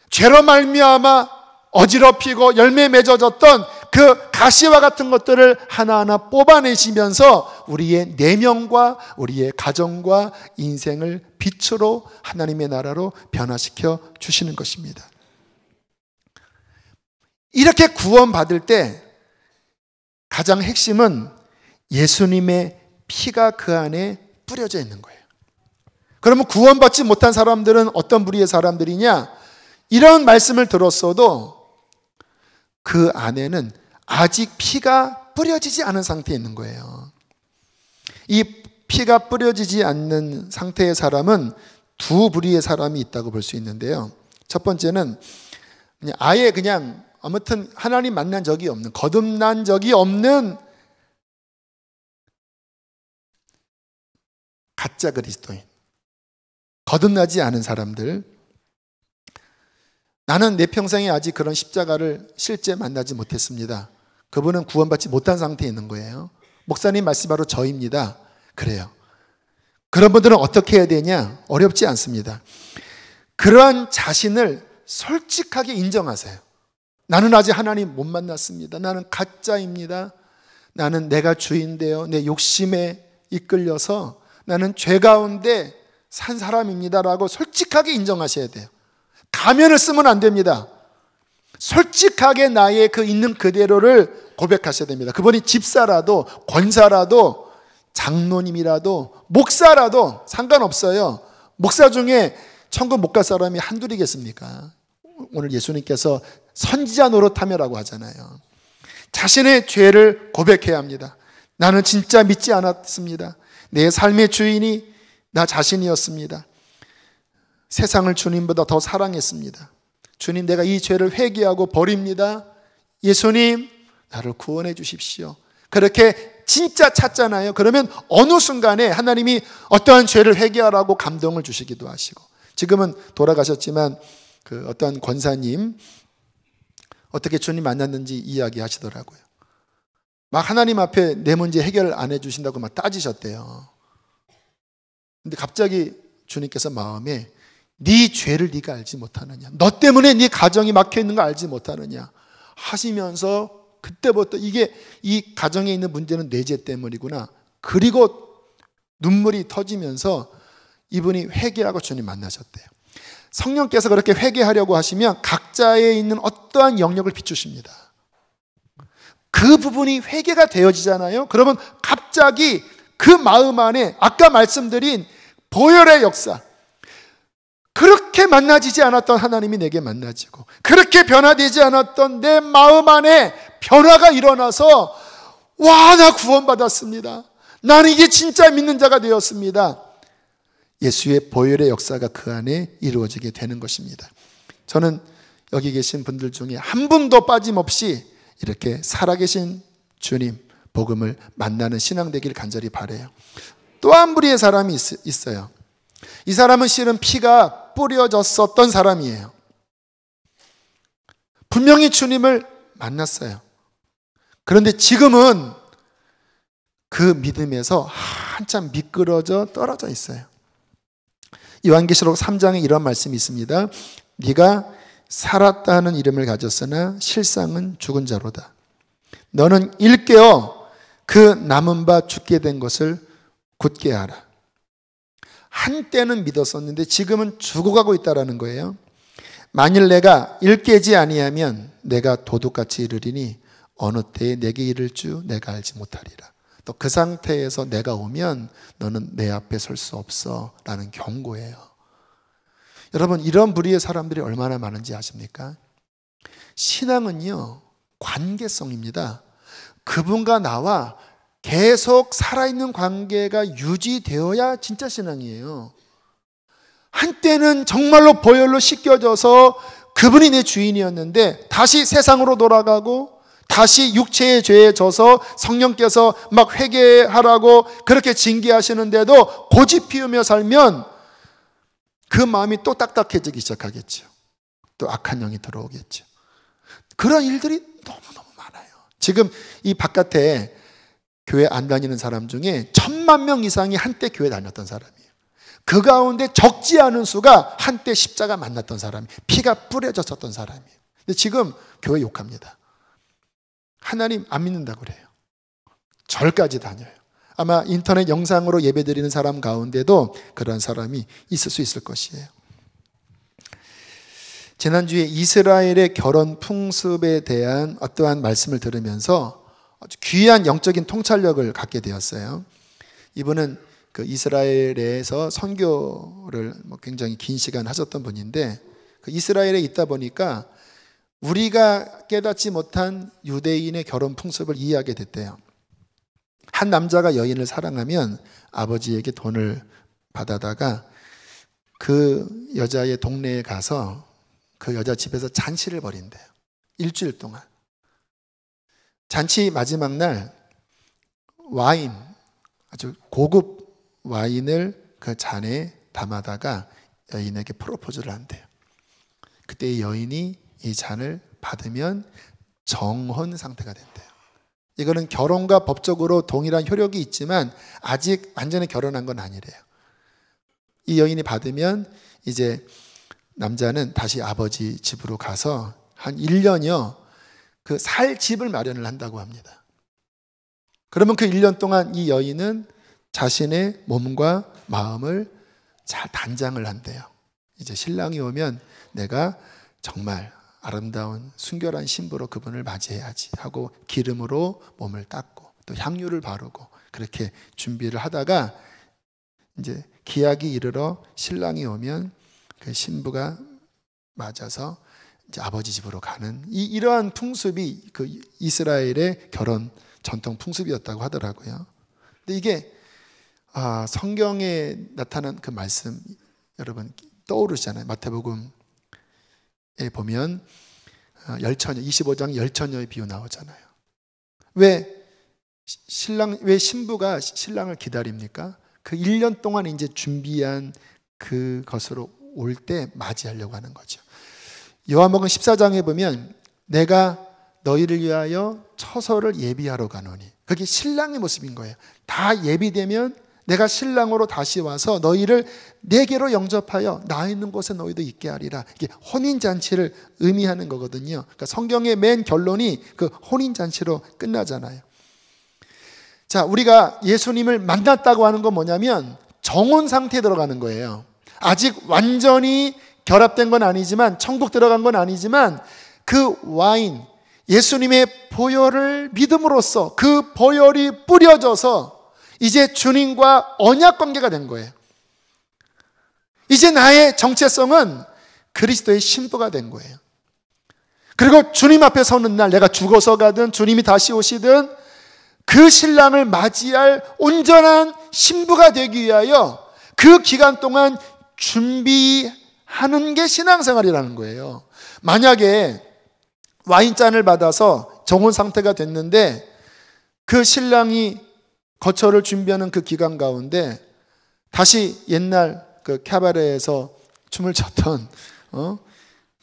죄로 말미암아 어지럽히고 열매 맺어졌던 그 가시와 같은 것들을 하나하나 뽑아내시면서 우리의 내면과 우리의 가정과 인생을 빛으로 하나님의 나라로 변화시켜 주시는 것입니다. 이렇게 구원받을 때 가장 핵심은 예수님의 피가 그 안에 뿌려져 있는 거예요. 그러면 구원받지 못한 사람들은 어떤 부류의 사람들이냐? 이런 말씀을 들었어도 그 안에는 아직 피가 뿌려지지 않은 상태에 있는 거예요. 이 피가 뿌려지지 않는 상태의 사람은 두 부류의 사람이 있다고 볼 수 있는데요. 첫 번째는 아예 그냥 아무튼 하나님 만난 적이 없는, 거듭난 적이 없는 가짜 그리스도인, 거듭나지 않은 사람들. 나는 내 평생에 아직 그런 십자가를 실제 만나지 못했습니다. 그분은 구원받지 못한 상태에 있는 거예요. 목사님 말씀이 바로 저입니다. 그래요. 그런 분들은 어떻게 해야 되냐? 어렵지 않습니다. 그러한 자신을 솔직하게 인정하세요. 나는 아직 하나님 못 만났습니다. 나는 가짜입니다. 나는 내가 주인데요, 내 욕심에 이끌려서 나는 죄 가운데 산 사람입니다라고 솔직하게 인정하셔야 돼요. 가면을 쓰면 안 됩니다. 솔직하게 나의 그 있는 그대로를 고백하셔야 됩니다. 그분이 집사라도 권사라도 장로님이라도 목사라도 상관없어요. 목사 중에 천국 못 갈 사람이 한둘이겠습니까? 오늘 예수님께서 선지자 노릇하며라고 하잖아요. 자신의 죄를 고백해야 합니다. 나는 진짜 믿지 않았습니다. 내 삶의 주인이 나 자신이었습니다. 세상을 주님보다 더 사랑했습니다. 주님, 내가 이 죄를 회개하고 버립니다. 예수님, 나를 구원해 주십시오. 그렇게 진짜 찾잖아요. 그러면 어느 순간에 하나님이 어떠한 죄를 회개하라고 감동을 주시기도 하시고, 지금은 돌아가셨지만 그 어떤 권사님 어떻게 주님 만났는지 이야기하시더라고요. 막 하나님 앞에 내 문제 해결 안 해주신다고 막 따지셨대요. 근데 갑자기 주님께서 마음에 네 죄를 네가 알지 못하느냐, 너 때문에 네 가정이 막혀있는 거 알지 못하느냐 하시면서 그때부터 이게 이 가정에 있는 문제는 내 죄 때문이구나. 그리고 눈물이 터지면서 이분이 회개하고 주님 만나셨대요. 성령께서 그렇게 회개하려고 하시면 각자에 있는 어떠한 영역을 비추십니다. 그 부분이 회개가 되어지잖아요. 그러면 갑자기 그 마음 안에 아까 말씀드린 보혈의 역사, 그렇게 만나지지 않았던 하나님이 내게 만나지고 그렇게 변화되지 않았던 내 마음 안에 변화가 일어나서 와, 나 구원받았습니다. 나는 이제 진짜 믿는 자가 되었습니다. 예수의 보혈의 역사가 그 안에 이루어지게 되는 것입니다. 저는 여기 계신 분들 중에 한 분도 빠짐없이 이렇게 살아계신 주님 복음을 만나는 신앙 되길 간절히 바라요. 또 한 부류의 사람이 있어요. 이 사람은 실은 피가 뿌려졌었던 사람이에요. 분명히 주님을 만났어요. 그런데 지금은 그 믿음에서 한참 미끄러져 떨어져 있어요. 요한계시록 3장에 이런 말씀이 있습니다. 네가 살았다 하는 이름을 가졌으나 실상은 죽은 자로다. 너는 일깨어 그 남은 바 죽게 된 것을 굳게 하라. 한때는 믿었었는데 지금은 죽어가고 있다라는 거예요. 만일 내가 일깨지 아니하면 내가 도둑같이 이르리니 어느 때에 내게 이를 줄 내가 알지 못하리라. 또 그 상태에서 내가 오면 너는 내 앞에 설 수 없어 라는 경고예요. 여러분, 이런 부류의 사람들이 얼마나 많은지 아십니까? 신앙은요, 관계성입니다. 그분과 나와 계속 살아있는 관계가 유지되어야 진짜 신앙이에요. 한때는 정말로 보혈로 씻겨져서 그분이 내 주인이었는데 다시 세상으로 돌아가고 다시 육체의 죄에 져서 성령께서 막 회개하라고 그렇게 징계하시는데도 고집 피우며 살면 그 마음이 또 딱딱해지기 시작하겠죠. 또 악한 영이 들어오겠죠. 그런 일들이 너무너무 많아요. 지금 이 바깥에 교회 안 다니는 사람 중에 1000만 명 이상이 한때 교회 다녔던 사람이에요. 그 가운데 적지 않은 수가 한때 십자가 만났던 사람이, 피가 뿌려졌었던 사람이에요. 근데 지금 교회 욕합니다. 하나님 안 믿는다고 그래요. 절까지 다녀요. 아마 인터넷 영상으로 예배드리는 사람 가운데도 그런 사람이 있을 수 있을 것이에요. 지난주에 이스라엘의 결혼 풍습에 대한 어떠한 말씀을 들으면서 아주 귀한 영적인 통찰력을 갖게 되었어요. 이분은 그 이스라엘에서 선교를 굉장히 긴 시간 하셨던 분인데, 그 이스라엘에 있다 보니까 우리가 깨닫지 못한 유대인의 결혼 풍습을 이해하게 됐대요. 한 남자가 여인을 사랑하면 아버지에게 돈을 받아다가 그 여자의 동네에 가서 그 여자 집에서 잔치를 벌인대요. 일주일 동안. 잔치 마지막 날 와인, 아주 고급 와인을 그 잔에 담아다가 여인에게 프로포즈를 한대요. 그때 여인이 이 잔을 받으면 정혼 상태가 된대요. 이거는 결혼과 법적으로 동일한 효력이 있지만 아직 완전히 결혼한 건 아니래요. 이 여인이 받으면 이제 남자는 다시 아버지 집으로 가서 한 1년여 그 살 집을 마련을 한다고 합니다. 그러면 그 1년 동안 이 여인은 자신의 몸과 마음을 잘 단장을 한대요. 이제 신랑이 오면 내가 정말 아름다운 순결한 신부로 그분을 맞이해야지 하고 기름으로 몸을 닦고 또 향유를 바르고 그렇게 준비를 하다가 이제 기약이 이르러 신랑이 오면 그 신부가 맞아서 이제 아버지 집으로 가는 이러한 풍습이 그 이스라엘의 결혼 전통 풍습이었다고 하더라고요. 근데 이게 성경에 나타난 그 말씀 여러분 떠오르시잖아요. 마태복음에 보면 열처녀 25장 열처녀의 비유 나오잖아요. 왜 신부가 신랑을 기다립니까? 그 1년 동안 이제 준비한 그것으로 올 때 맞이하려고 하는 거죠. 요한복음 14장에 보면 내가 너희를 위하여 처소를 예비하러 가노니, 그게 신랑의 모습인 거예요. 다 예비되면 내가 신랑으로 다시 와서 너희를 내게로 영접하여 나 있는 곳에 너희도 있게 하리라. 이게 혼인잔치를 의미하는 거거든요. 그러니까 성경의 맨 결론이 그 혼인잔치로 끝나잖아요. 자, 우리가 예수님을 만났다고 하는 건 뭐냐면 정혼 상태에 들어가는 거예요. 아직 완전히 결합된 건 아니지만, 천국 들어간 건 아니지만 그 와인, 예수님의 보혈을 믿음으로써 그 보혈이 뿌려져서 이제 주님과 언약 관계가 된 거예요. 이제 나의 정체성은 그리스도의 신부가 된 거예요. 그리고 주님 앞에 서는 날, 내가 죽어서 가든 주님이 다시 오시든 그 신랑을 맞이할 온전한 신부가 되기 위하여 그 기간 동안 준비하는 게 신앙생활이라는 거예요. 만약에 와인잔을 받아서 정혼 상태가 됐는데 그 신랑이 거처를 준비하는 그 기간 가운데 다시 옛날 그 캐바레에서 춤을 췄던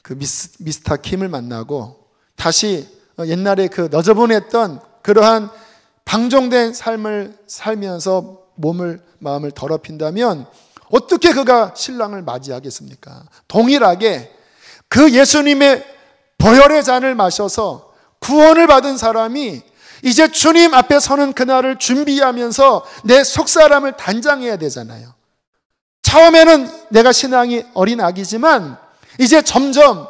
그 미스터 킴을 만나고 다시 옛날에 그 너저분했던 그러한 방종된 삶을 살면서 마음을 더럽힌다면 어떻게 그가 신랑을 맞이하겠습니까? 동일하게 그 예수님의 보혈의 잔을 마셔서 구원을 받은 사람이 이제 주님 앞에 서는 그날을 준비하면서 내 속사람을 단장해야 되잖아요. 처음에는 내가 신앙이 어린 아기지만 이제 점점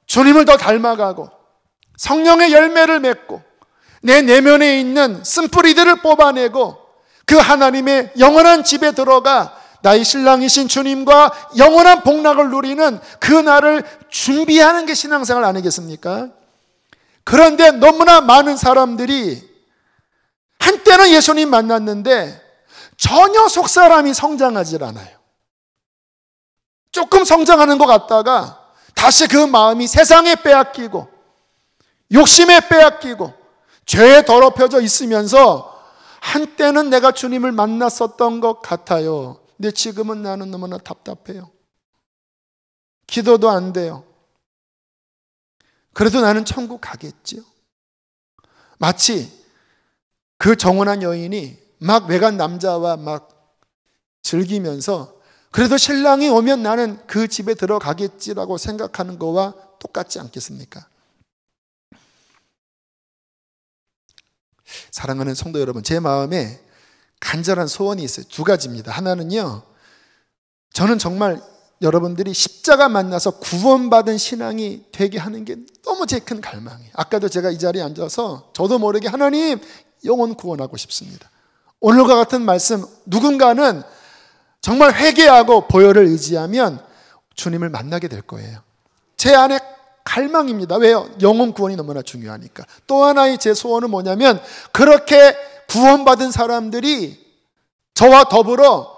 주님을 더 닮아가고 성령의 열매를 맺고 내 내면에 있는 쓴뿌리들을 뽑아내고 그 하나님의 영원한 집에 들어가 나의 신랑이신 주님과 영원한 복락을 누리는 그 날을 준비하는 게 신앙생활 아니겠습니까? 그런데 너무나 많은 사람들이 한때는 예수님 만났는데 전혀 속사람이 성장하질 않아요. 조금 성장하는 것 같다가 다시 그 마음이 세상에 빼앗기고 욕심에 빼앗기고 죄에 더럽혀져 있으면서 한때는 내가 주님을 만났었던 것 같아요. 근데 지금은 나는 너무나 답답해요. 기도도 안 돼요. 그래도 나는 천국 가겠지요. 마치 그 정혼한 여인이 막 외간 남자와 막 즐기면서 그래도 신랑이 오면 나는 그 집에 들어가겠지라고 생각하는 거와 똑같지 않겠습니까? 사랑하는 성도 여러분, 제 마음에 간절한 소원이 있어요. 두 가지입니다. 하나는요, 저는 정말 여러분들이 십자가 만나서 구원받은 신앙이 되게 하는 게 너무 제 큰 갈망이에요. 아까도 제가 이 자리에 앉아서 저도 모르게 하나님 영혼 구원하고 싶습니다. 오늘과 같은 말씀, 누군가는 정말 회개하고 보혈을 의지하면 주님을 만나게 될 거예요. 제 안에 갈망입니다. 왜요? 영혼 구원이 너무나 중요하니까. 또 하나의 제 소원은 뭐냐면 그렇게 구원받은 사람들이 저와 더불어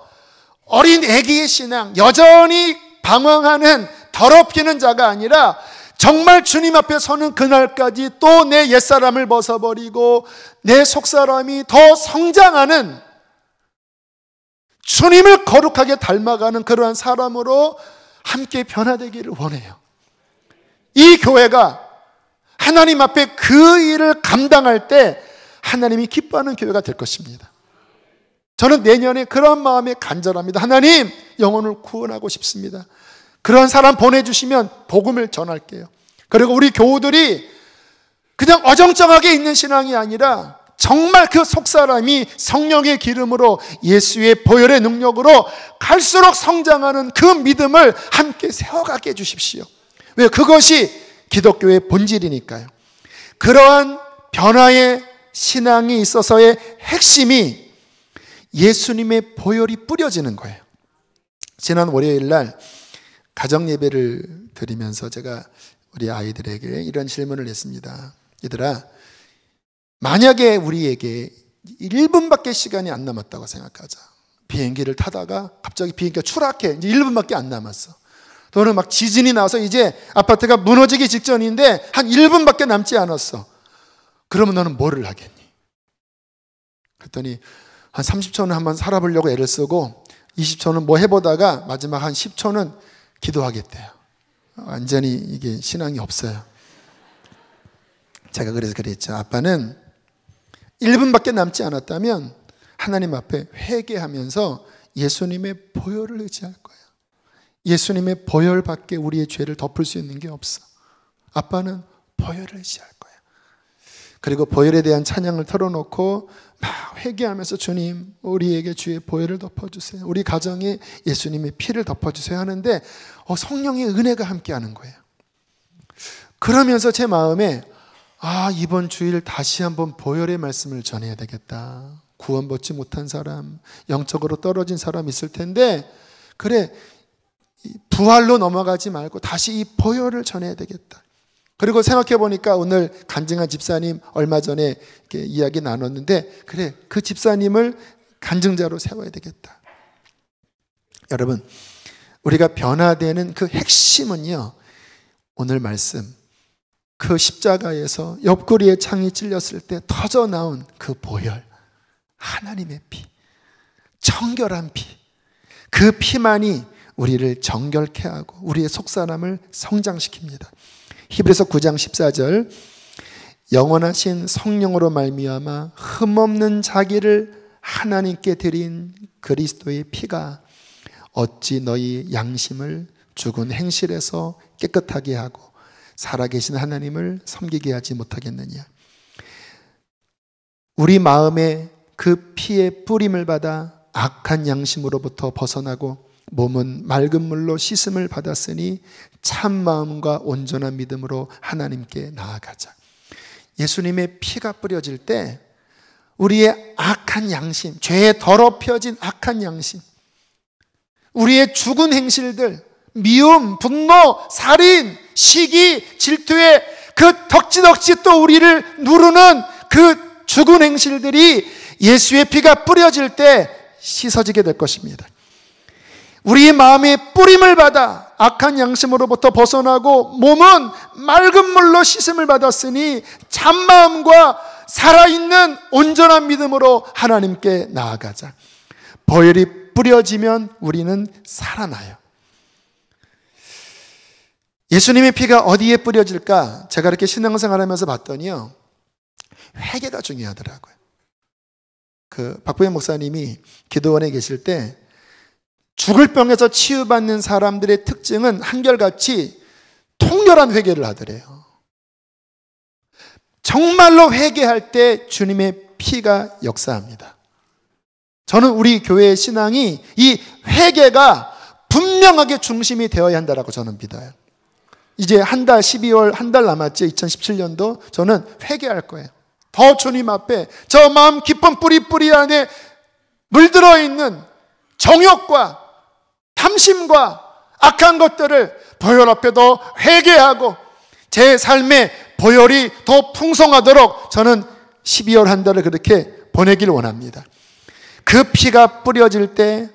어린 애기의 신앙, 여전히 방황하는 더럽히는 자가 아니라 정말 주님 앞에 서는 그날까지 또 내 옛사람을 벗어버리고 내 속사람이 더 성장하는, 주님을 거룩하게 닮아가는 그러한 사람으로 함께 변화되기를 원해요. 이 교회가 하나님 앞에 그 일을 감당할 때 하나님이 기뻐하는 교회가 될 것입니다. 저는 내년에 그런 마음에 간절합니다. 하나님, 영혼을 구원하고 싶습니다. 그런 사람 보내주시면 복음을 전할게요. 그리고 우리 교우들이 그냥 어정쩡하게 있는 신앙이 아니라 정말 그 속사람이 성령의 기름으로 예수의 보혈의 능력으로 갈수록 성장하는 그 믿음을 함께 세워가게 해주십시오. 왜? 그것이 기독교의 본질이니까요. 그러한 변화의 신앙이 있어서의 핵심이 예수님의 보혈이 뿌려지는 거예요. 지난 월요일 날 가정 예배를 드리면서 제가 우리 아이들에게 이런 질문을 했습니다. 얘들아, 만약에 우리에게 1분밖에 시간이 안 남았다고 생각하자. 비행기를 타다가 갑자기 비행기가 추락해. 이제 1분밖에 안 남았어. 또는 막 지진이 나서 이제 아파트가 무너지기 직전인데 한 1분밖에 남지 않았어. 그러면 너는 뭐를 하겠니? 그랬더니 한 30초는 한번 살아보려고 애를 쓰고 20초는 뭐 해보다가 마지막 한 10초는 기도하겠대요. 완전히 이게 신앙이 없어요. 제가 그래서 그랬죠. 아빠는 1분밖에 남지 않았다면 하나님 앞에 회개하면서 예수님의 보혈을 의지할 거예요. 예수님의 보혈밖에 우리의 죄를 덮을 수 있는 게 없어. 아빠는 보혈을 의지할 거예요. 그리고 보혈에 대한 찬양을 털어놓고 막 회개하면서 주님, 우리에게 주의 보혈을 덮어주세요. 우리 가정에 예수님의 피를 덮어주세요 하는데 성령의 은혜가 함께하는 거예요. 그러면서 제 마음에 이번 주일 다시 한번 보혈의 말씀을 전해야 되겠다. 구원받지 못한 사람, 영적으로 떨어진 사람 있을 텐데 그래, 부활로 넘어가지 말고 다시 이 보혈을 전해야 되겠다. 그리고 생각해 보니까 오늘 간증한 집사님 얼마 전에 이렇게 이야기 나눴는데 그래, 그 집사님을 간증자로 세워야 되겠다. 여러분, 우리가 변화되는 그 핵심은요, 오늘 말씀 그 십자가에서 옆구리에 창이 찔렸을 때 터져 나온 그 보혈, 하나님의 피, 정결한 피, 그 피만이 우리를 정결케 하고 우리의 속사람을 성장시킵니다. 히브리서 9장 14절, 영원하신 성령으로 말미암아 흠없는 자기를 하나님께 드린 그리스도의 피가 어찌 너희 양심을 죽은 행실에서 깨끗하게 하고 살아계신 하나님을 섬기게 하지 못하겠느냐. 우리 마음에 그 피의 뿌림을 받아 악한 양심으로부터 벗어나고 몸은 맑은 물로 씻음을 받았으니 참 마음과 온전한 믿음으로 하나님께 나아가자. 예수님의 피가 뿌려질 때 우리의 악한 양심, 죄에 더럽혀진 악한 양심, 우리의 죽은 행실들, 미움, 분노, 살인, 시기, 질투의 그 덕지덕지 또 우리를 누르는 그 죽은 행실들이 예수의 피가 뿌려질 때 씻어지게 될 것입니다. 우리의 마음에 뿌림을 받아 악한 양심으로부터 벗어나고 몸은 맑은 물로 씻음을 받았으니 참마음과 살아있는 온전한 믿음으로 하나님께 나아가자. 보혈이 뿌려지면 우리는 살아나요. 예수님의 피가 어디에 뿌려질까? 제가 이렇게 신앙생활하면서 봤더니요, 회개가 중요하더라고요. 박부현 목사님이 기도원에 계실 때 죽을 병에서 치유받는 사람들의 특징은 한결같이 통렬한 회개를 하더래요. 정말로 회개할 때 주님의 피가 역사합니다. 저는 우리 교회의 신앙이 이 회개가 분명하게 중심이 되어야 한다고 저는 믿어요. 이제 한 달, 12월 한 달 남았지, 2017년도. 저는 회개할 거예요. 더 주님 앞에 저 마음 깊은 뿌리 안에 물들어 있는 정욕과 탐심과 악한 것들을 보혈 앞에도 회개하고 제 삶의 보혈이 더 풍성하도록 저는 12월 한 달을 그렇게 보내길 원합니다. 그 피가 뿌려질 때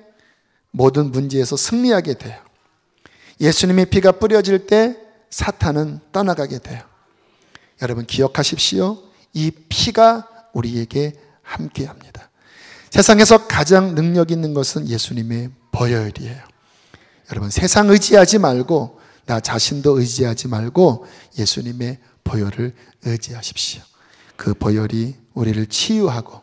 모든 문제에서 승리하게 돼요. 예수님의 피가 뿌려질 때 사탄은 떠나가게 돼요. 여러분 기억하십시오. 이 피가 우리에게 함께합니다. 세상에서 가장 능력 있는 것은 예수님의 보혈이에요. 여러분 세상 의지하지 말고 나 자신도 의지하지 말고 예수님의 보혈을 의지하십시오. 그 보혈이 우리를 치유하고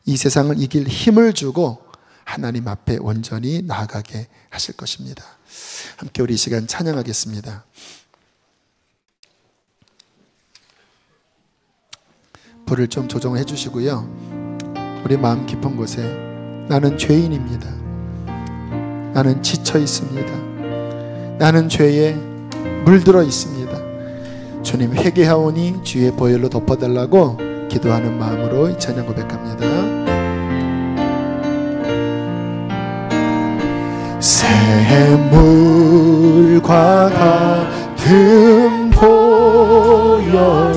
이 세상을 이길 힘을 주고 하나님 앞에 온전히 나아가게 하실 것입니다. 함께 우리 이 시간 찬양하겠습니다. 불을 좀 조정해 주시고요. 우리 마음 깊은 곳에 나는 죄인입니다. 나는 지쳐 있습니다. 나는 죄에 물들어 있습니다. 주님 회개하오니 주의 보혈로 덮어달라고 기도하는 마음으로 이 찬양 고백합니다. 샘물과 같은 보혈은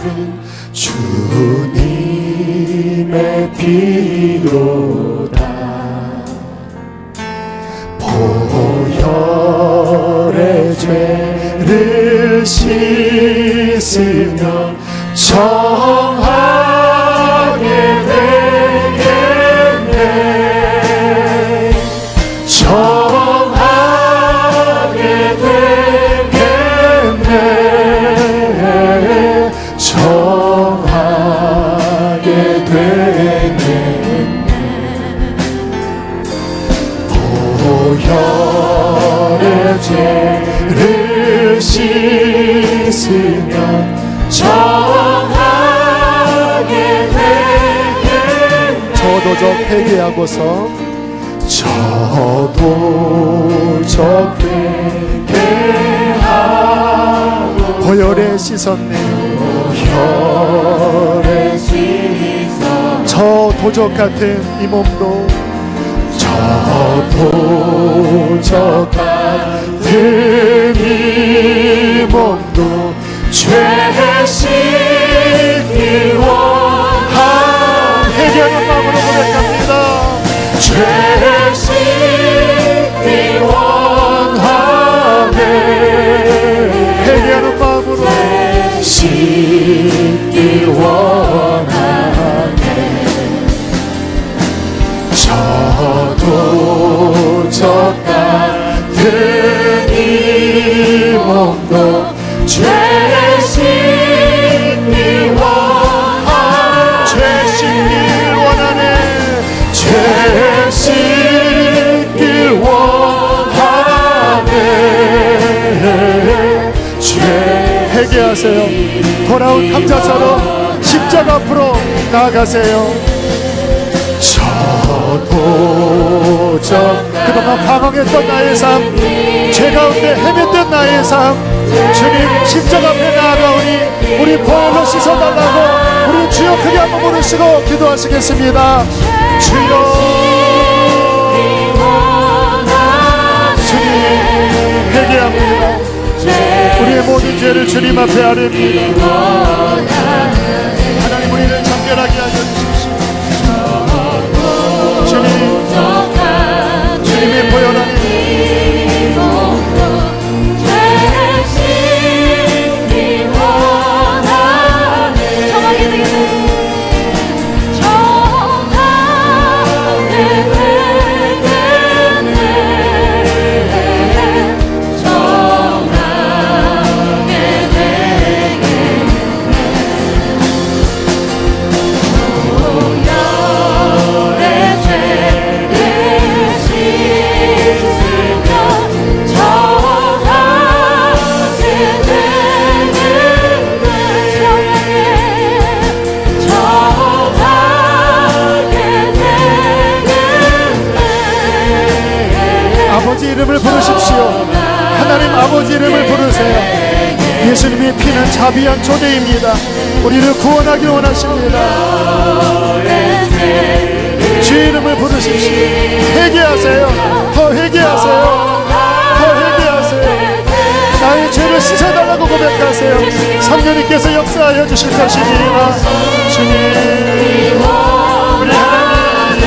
주님의 피로다. 보혈의 죄를 씻으면 정하게 되겠네. 정하게 되겠네. 정하게 되겠네. 보혈의 죄를 씻으면 정하게 되겠네. 저도적 회개하고서 저도적 회개하고 보혈에 씻었네. 보혈에 씻어 저 도적 같은 이 몸도 저 도적 같은 이 몸도 죄 씻기 원하네. 회개하는 마음으로 고백합니다. 죄 씻기 원하네. 회개하는 마음으로 죄 씻기 원하네. 저도 저 같은 이 몸도 죄 씻기 원하네. 죄 씻길 원하네. 죄 씻길 원하네. 죄 회개하세요. 돌아온 감자처럼 십자가 앞으로 나아가세요. 저도적 그동안 방황했던 나의 삶, 죄 가운데 헤맸던 나의 삶, 주님 십자가 앞에 나아가오니 우리 보혈로 씻어달라고 우리 주여 크게 한번 부르시고 기도하시겠습니다. 주여, 주님 회개합니다. 우리의 모든 죄를 주님 앞에 아뢰옵니다. 하나님 우리를 정결하게 하여 주십시오. 주님의 보혈하는 아버지 이름을 부르십시오. 하나님 아버지 이름을 부르세요. 예수님의 피는 자비한 조대입니다. 우리를 구원하기 원하십니다. 주의 이름을 부르십시오. 회개하세요. 더 회개하세요. 더 회개하세요. 나의 죄를 씻어달라고 고백하세요. 성령님께서 역사하여 주실 것이니라. 주님 우리 하나님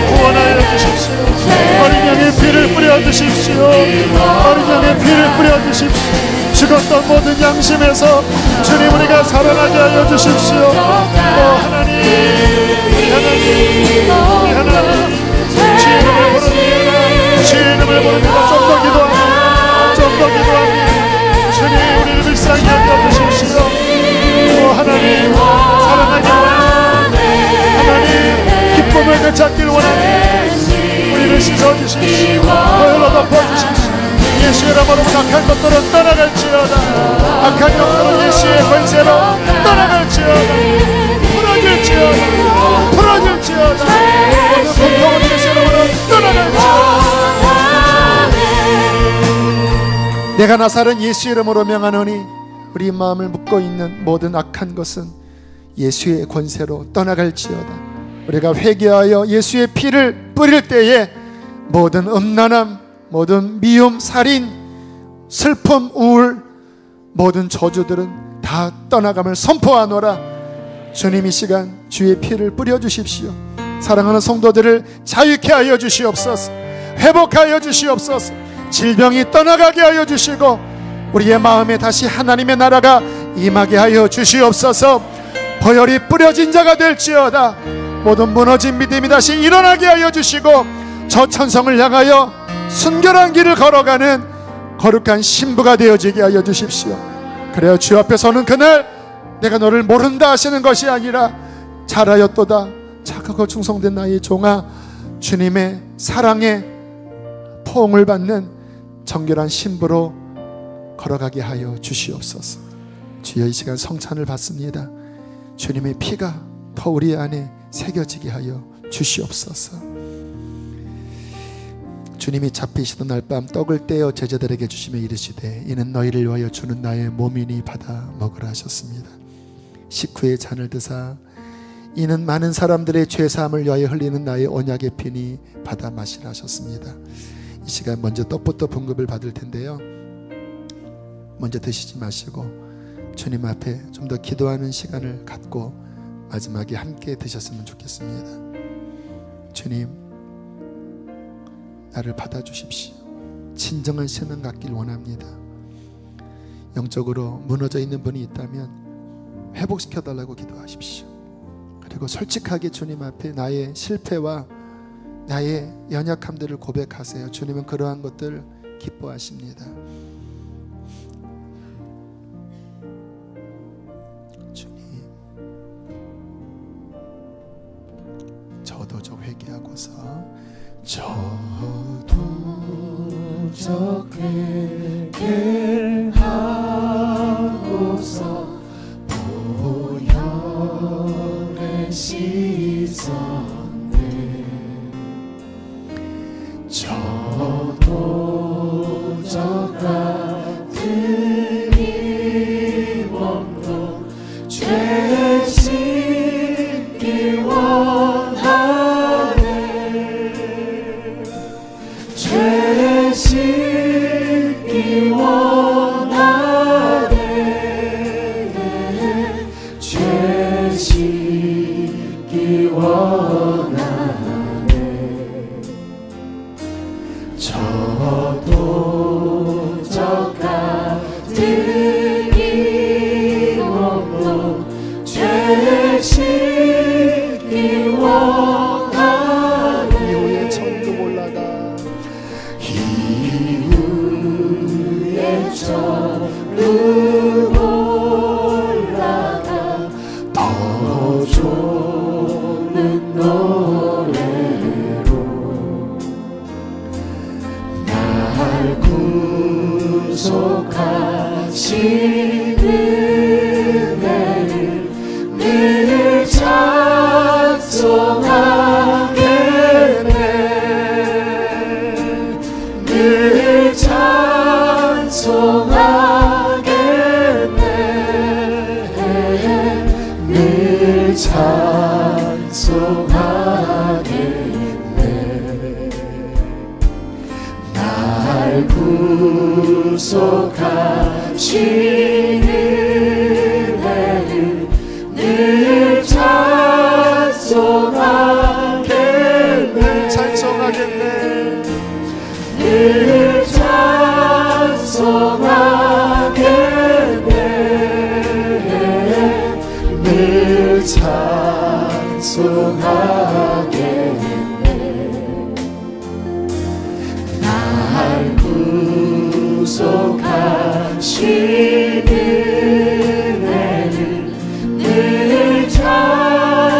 구원하여 주십시오. 어린 양의 피를 뿌려주십시오. 어린 양의 피를 뿌려주십시오. 죽었던 모든 양심에서 주님 우리가 살아나게 하여 주십시오. 하나님, 우리 하나님 주의 이름을 부릅니다. 주의 이름을 부릅니다. 좀 더 기도합니다. 좀 더 기도합니다. 주님 우리를 불쌍히 여겨 주십시오. 하나님 살아나게 원합니다. 하나님 기쁨을 되찾길 원합니다. 우리를 씻어주십시오. 보혈로 덮어주십시오. 예수의 이름으로 악한 것들은 떠나갈지어다. 악한 영들은 예수의 권세로 떠나갈지어다. 풀어질지어다. 풀어질지어다. 모든 고통은 예수의 이름으로 떠나갈지어다. 내가 나사렛 예수의 이름으로 명하노니 우리 마음을 묶고 있는 모든 악한 것은 예수의 권세로 떠나갈지어다. 우리가 회개하여 예수의 피를 뿌릴 때에 모든 음란함, 모든 미움, 살인, 슬픔, 우울, 모든 저주들은 다 떠나감을 선포하노라. 주님 이 시간 주의 피를 뿌려주십시오. 사랑하는 성도들을 자유케 하여 주시옵소서. 회복하여 주시옵소서. 질병이 떠나가게 하여 주시고 우리의 마음에 다시 하나님의 나라가 임하게 하여 주시옵소서. 보혈이 뿌려진 자가 될지어다. 모든 무너진 믿음이 다시 일어나게 하여 주시고 저 천성을 향하여 순결한 길을 걸어가는 거룩한 신부가 되어지게 하여 주십시오. 그래야 주 앞에 서는 그날 내가 너를 모른다 하시는 것이 아니라 잘하였도다 착하고 충성된 나의 종아, 주님의 사랑에 포옹을 받는 정결한 신부로 걸어가게 하여 주시옵소서. 주여 이 시간 성찬을 받습니다. 주님의 피가 더 우리 안에 새겨지게 하여 주시옵소서. 주님이 잡히시던 날 밤 떡을 떼어 제자들에게 주시며 이르시되 이는 너희를 위하여 주는 나의 몸이니 받아 먹으라 하셨습니다. 식후에 잔을 드사 이는 많은 사람들의 죄사함을 위하여 흘리는 나의 언약의 피니 받아 마시라 하셨습니다. 이 시간 먼저 떡부터 분급을 받을 텐데요, 먼저 드시지 마시고 주님 앞에 좀 더 기도하는 시간을 갖고 마지막에 함께 드셨으면 좋겠습니다. 주님, 나를 받아주십시오. 진정한 신앙 갖길 원합니다. 영적으로 무너져 있는 분이 있다면 회복시켜달라고 기도하십시오. 그리고 솔직하게 주님 앞에 나의 실패와 나의 연약함들을 고백하세요. 주님은 그러한 것들 기뻐하십니다. 주님, 저도적 회개하고서 저도적 회개하고서 보혈의 시 있었네. 저도 저 같은 이 몸도 죄 씻기 원하네. 죄 씻기 원하네. 죄 씻기 원하네. 저도 저 같은 이 몸도 죄 씻기 원하네. 이후에 천국 올라가 이후에 천국 올라가 더 좋은 노래로 날 구속하신 은혜를 늘 찬송하겠네. 늘 찬송하겠네. 늘 찬송하겠네. 날 구속하신 은혜를 늘 찬송하겠네. 찬송하겠네. 늘 찬송하겠네. 늘 찬송하겠네. 날 구속하신 은혜를 늘 찬송하겠네.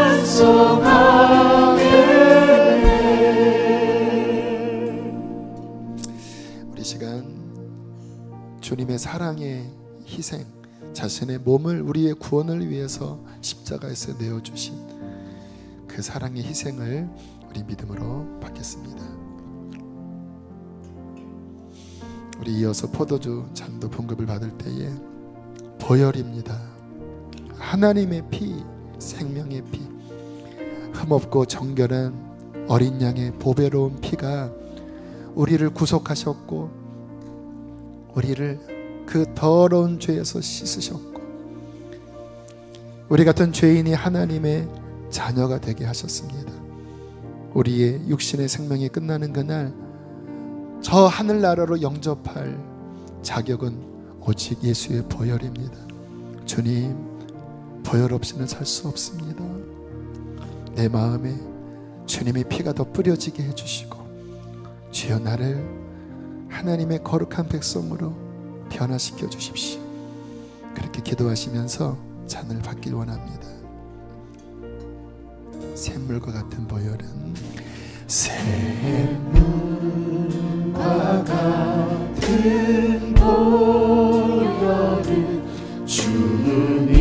우리 시간 주님의 사랑의 희생, 자신의 몸을 우리의 구원을 위해서 십자가에서 내어주신 그 사랑의 희생을 우리 믿음으로 받겠습니다. 우리 이어서 포도주 잔도 분급을 받을 때에 보혈입니다. 하나님의 피, 생명의 피, 흠없고 정결한 어린 양의 보배로운 피가 우리를 구속하셨고 우리를 그 더러운 죄에서 씻으셨고 우리 같은 죄인이 하나님의 자녀가 되게 하셨습니다. 우리의 육신의 생명이 끝나는 그날 저 하늘나라로 영접할 자격은 오직 예수의 보혈입니다. 주님, 보혈 없이는 살 수 없습니다. 내 마음에 주님의 피가 더 뿌려지게 해주시고 주여 나를 하나님의 거룩한 백성으로 변화시켜 주십시오. 그렇게 기도하시면서 잔을 받길 원합니다. 샘물과 같은 보혈은 샘물과 같은 보혈은 주님의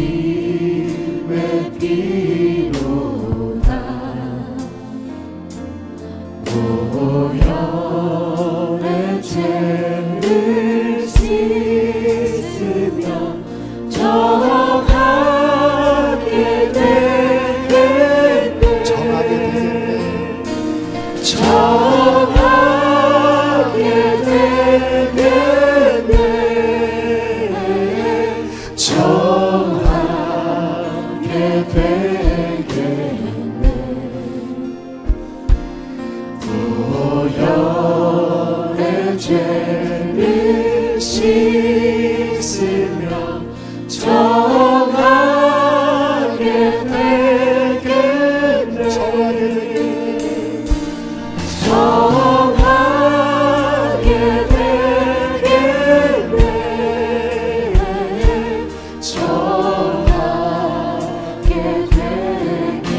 피로다. 보혈의 죄를 씻으며 정하게 되겠네. 정하게 되겠네. 정하게 되겠네. 보혈의 죄를 씻으며 정하게 되겠네. 정하게 되겠네. 정하게 되겠네.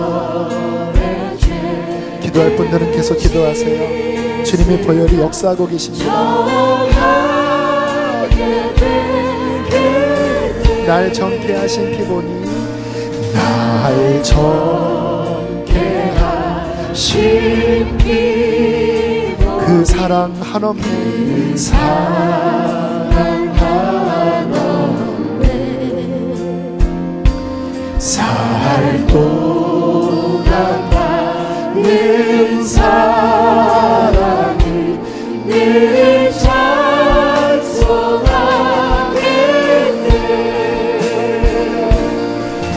보혈의 죄. 기도할 분들은 계속 기도하세요. 주님의 보혈이 역사하고 계십니다. 정하게 되겠네. 날 정케 하신 피 보니 날 정케 하신 피 그 사랑 한없는 사랑 한없는 살 동안 받는 사랑을 늘 찬송하겠네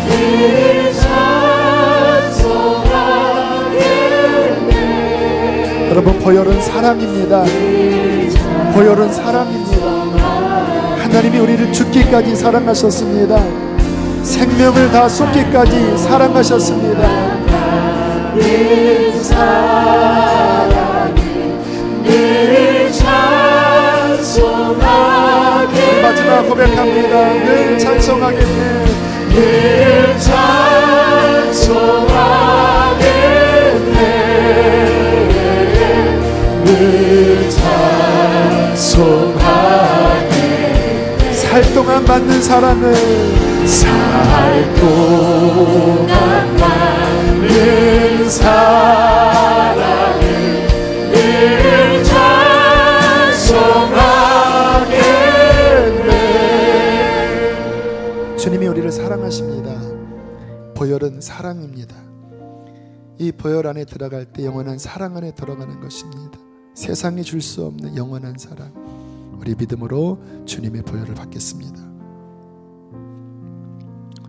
늘 찬송하겠네. 여러분, 보혈은 사랑입니다. 보혈은 사랑입니다. 하나님이 우리를 죽기까지 사랑하셨습니다. 생명을 다 쏟기까지 사랑하셨습니다. 늘 사랑을 늘 찬송하겠네. 마지막 고백합니다. 늘 찬송하겠네. 늘 찬송하겠네. 늘 찬송하겠네. 살 동안 받는 사랑을 살 동안 받는 사랑을 늘 찬송하겠네. 주님이 우리를 사랑하십니다. 보혈은 사랑입니다. 이 보혈 안에 들어갈 때 영원한 사랑 안에 들어가는 것입니다. 세상이 줄 수 없는 영원한 사랑. 우리 믿음으로 주님의 보혈을 받겠습니다.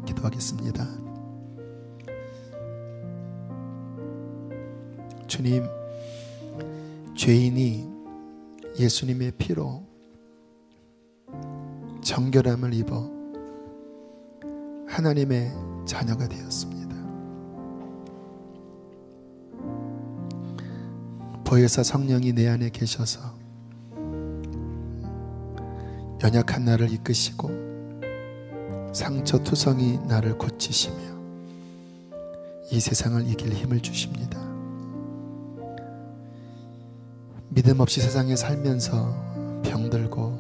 기도하겠습니다. 주님, 죄인이 예수님의 피로 정결함을 입어 하나님의 자녀가 되었습니다. 보혜사 성령이 내 안에 계셔서 연약한 나를 이끄시고 상처투성이 나를 고치시며 이 세상을 이길 힘을 주십니다. 믿음 없이 세상에 살면서 병들고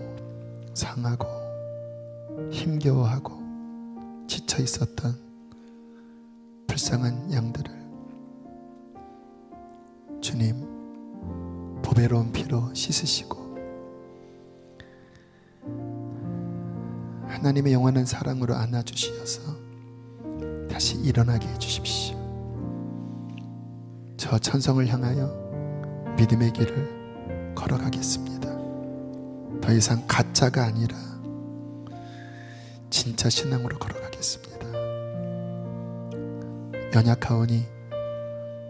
상하고 힘겨워하고 지쳐 있었던 불쌍한 양들을 주님 보배로운 피로 씻으시고 하나님의 영원한 사랑으로 안아주시어서 다시 일어나게 해주십시오. 저 천성을 향하여 믿음의 길을 걸어가겠습니다. 더 이상 가짜가 아니라 진짜 신앙으로 걸어가겠습니다. 연약하오니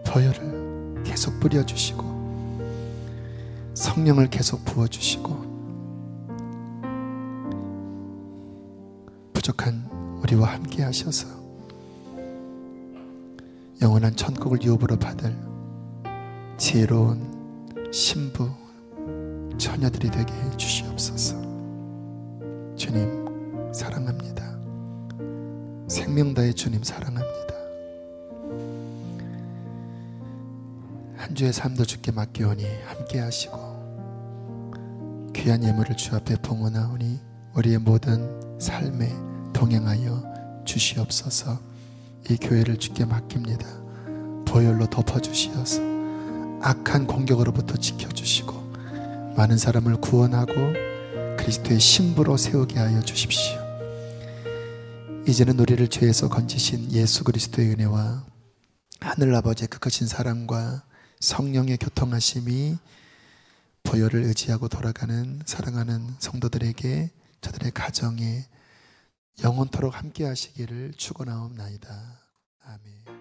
보혈을 계속 뿌려주시고 성령을 계속 부어주시고 부족한 우리와 함께 하셔서 영원한 천국을 유업으로 받을 지혜로운 신부 처녀들이 되게 해 주시옵소서. 주님 사랑합니다. 생명 다해 주님 사랑합니다. 한 주의 삶도 주께 맡기오니 함께 하시고 귀한 예물을 주 앞에 봉헌하오니 우리의 모든 삶에 동행하여 주시옵소서. 이 교회를 주께 맡깁니다. 보혈로 덮어주시어서 악한 공격으로부터 지켜주시고 많은 사람을 구원하고 그리스도의 신부로 세우게 하여 주십시오. 이제는 우리를 죄에서 건지신 예수 그리스도의 은혜와 하늘아버지의 그 크신 사랑과 성령의 교통하심이 보혈을 의지하고 돌아가는 사랑하는 성도들에게 저들의 가정에 영원토록 함께 하시기를 축원하옵나이다. 아멘.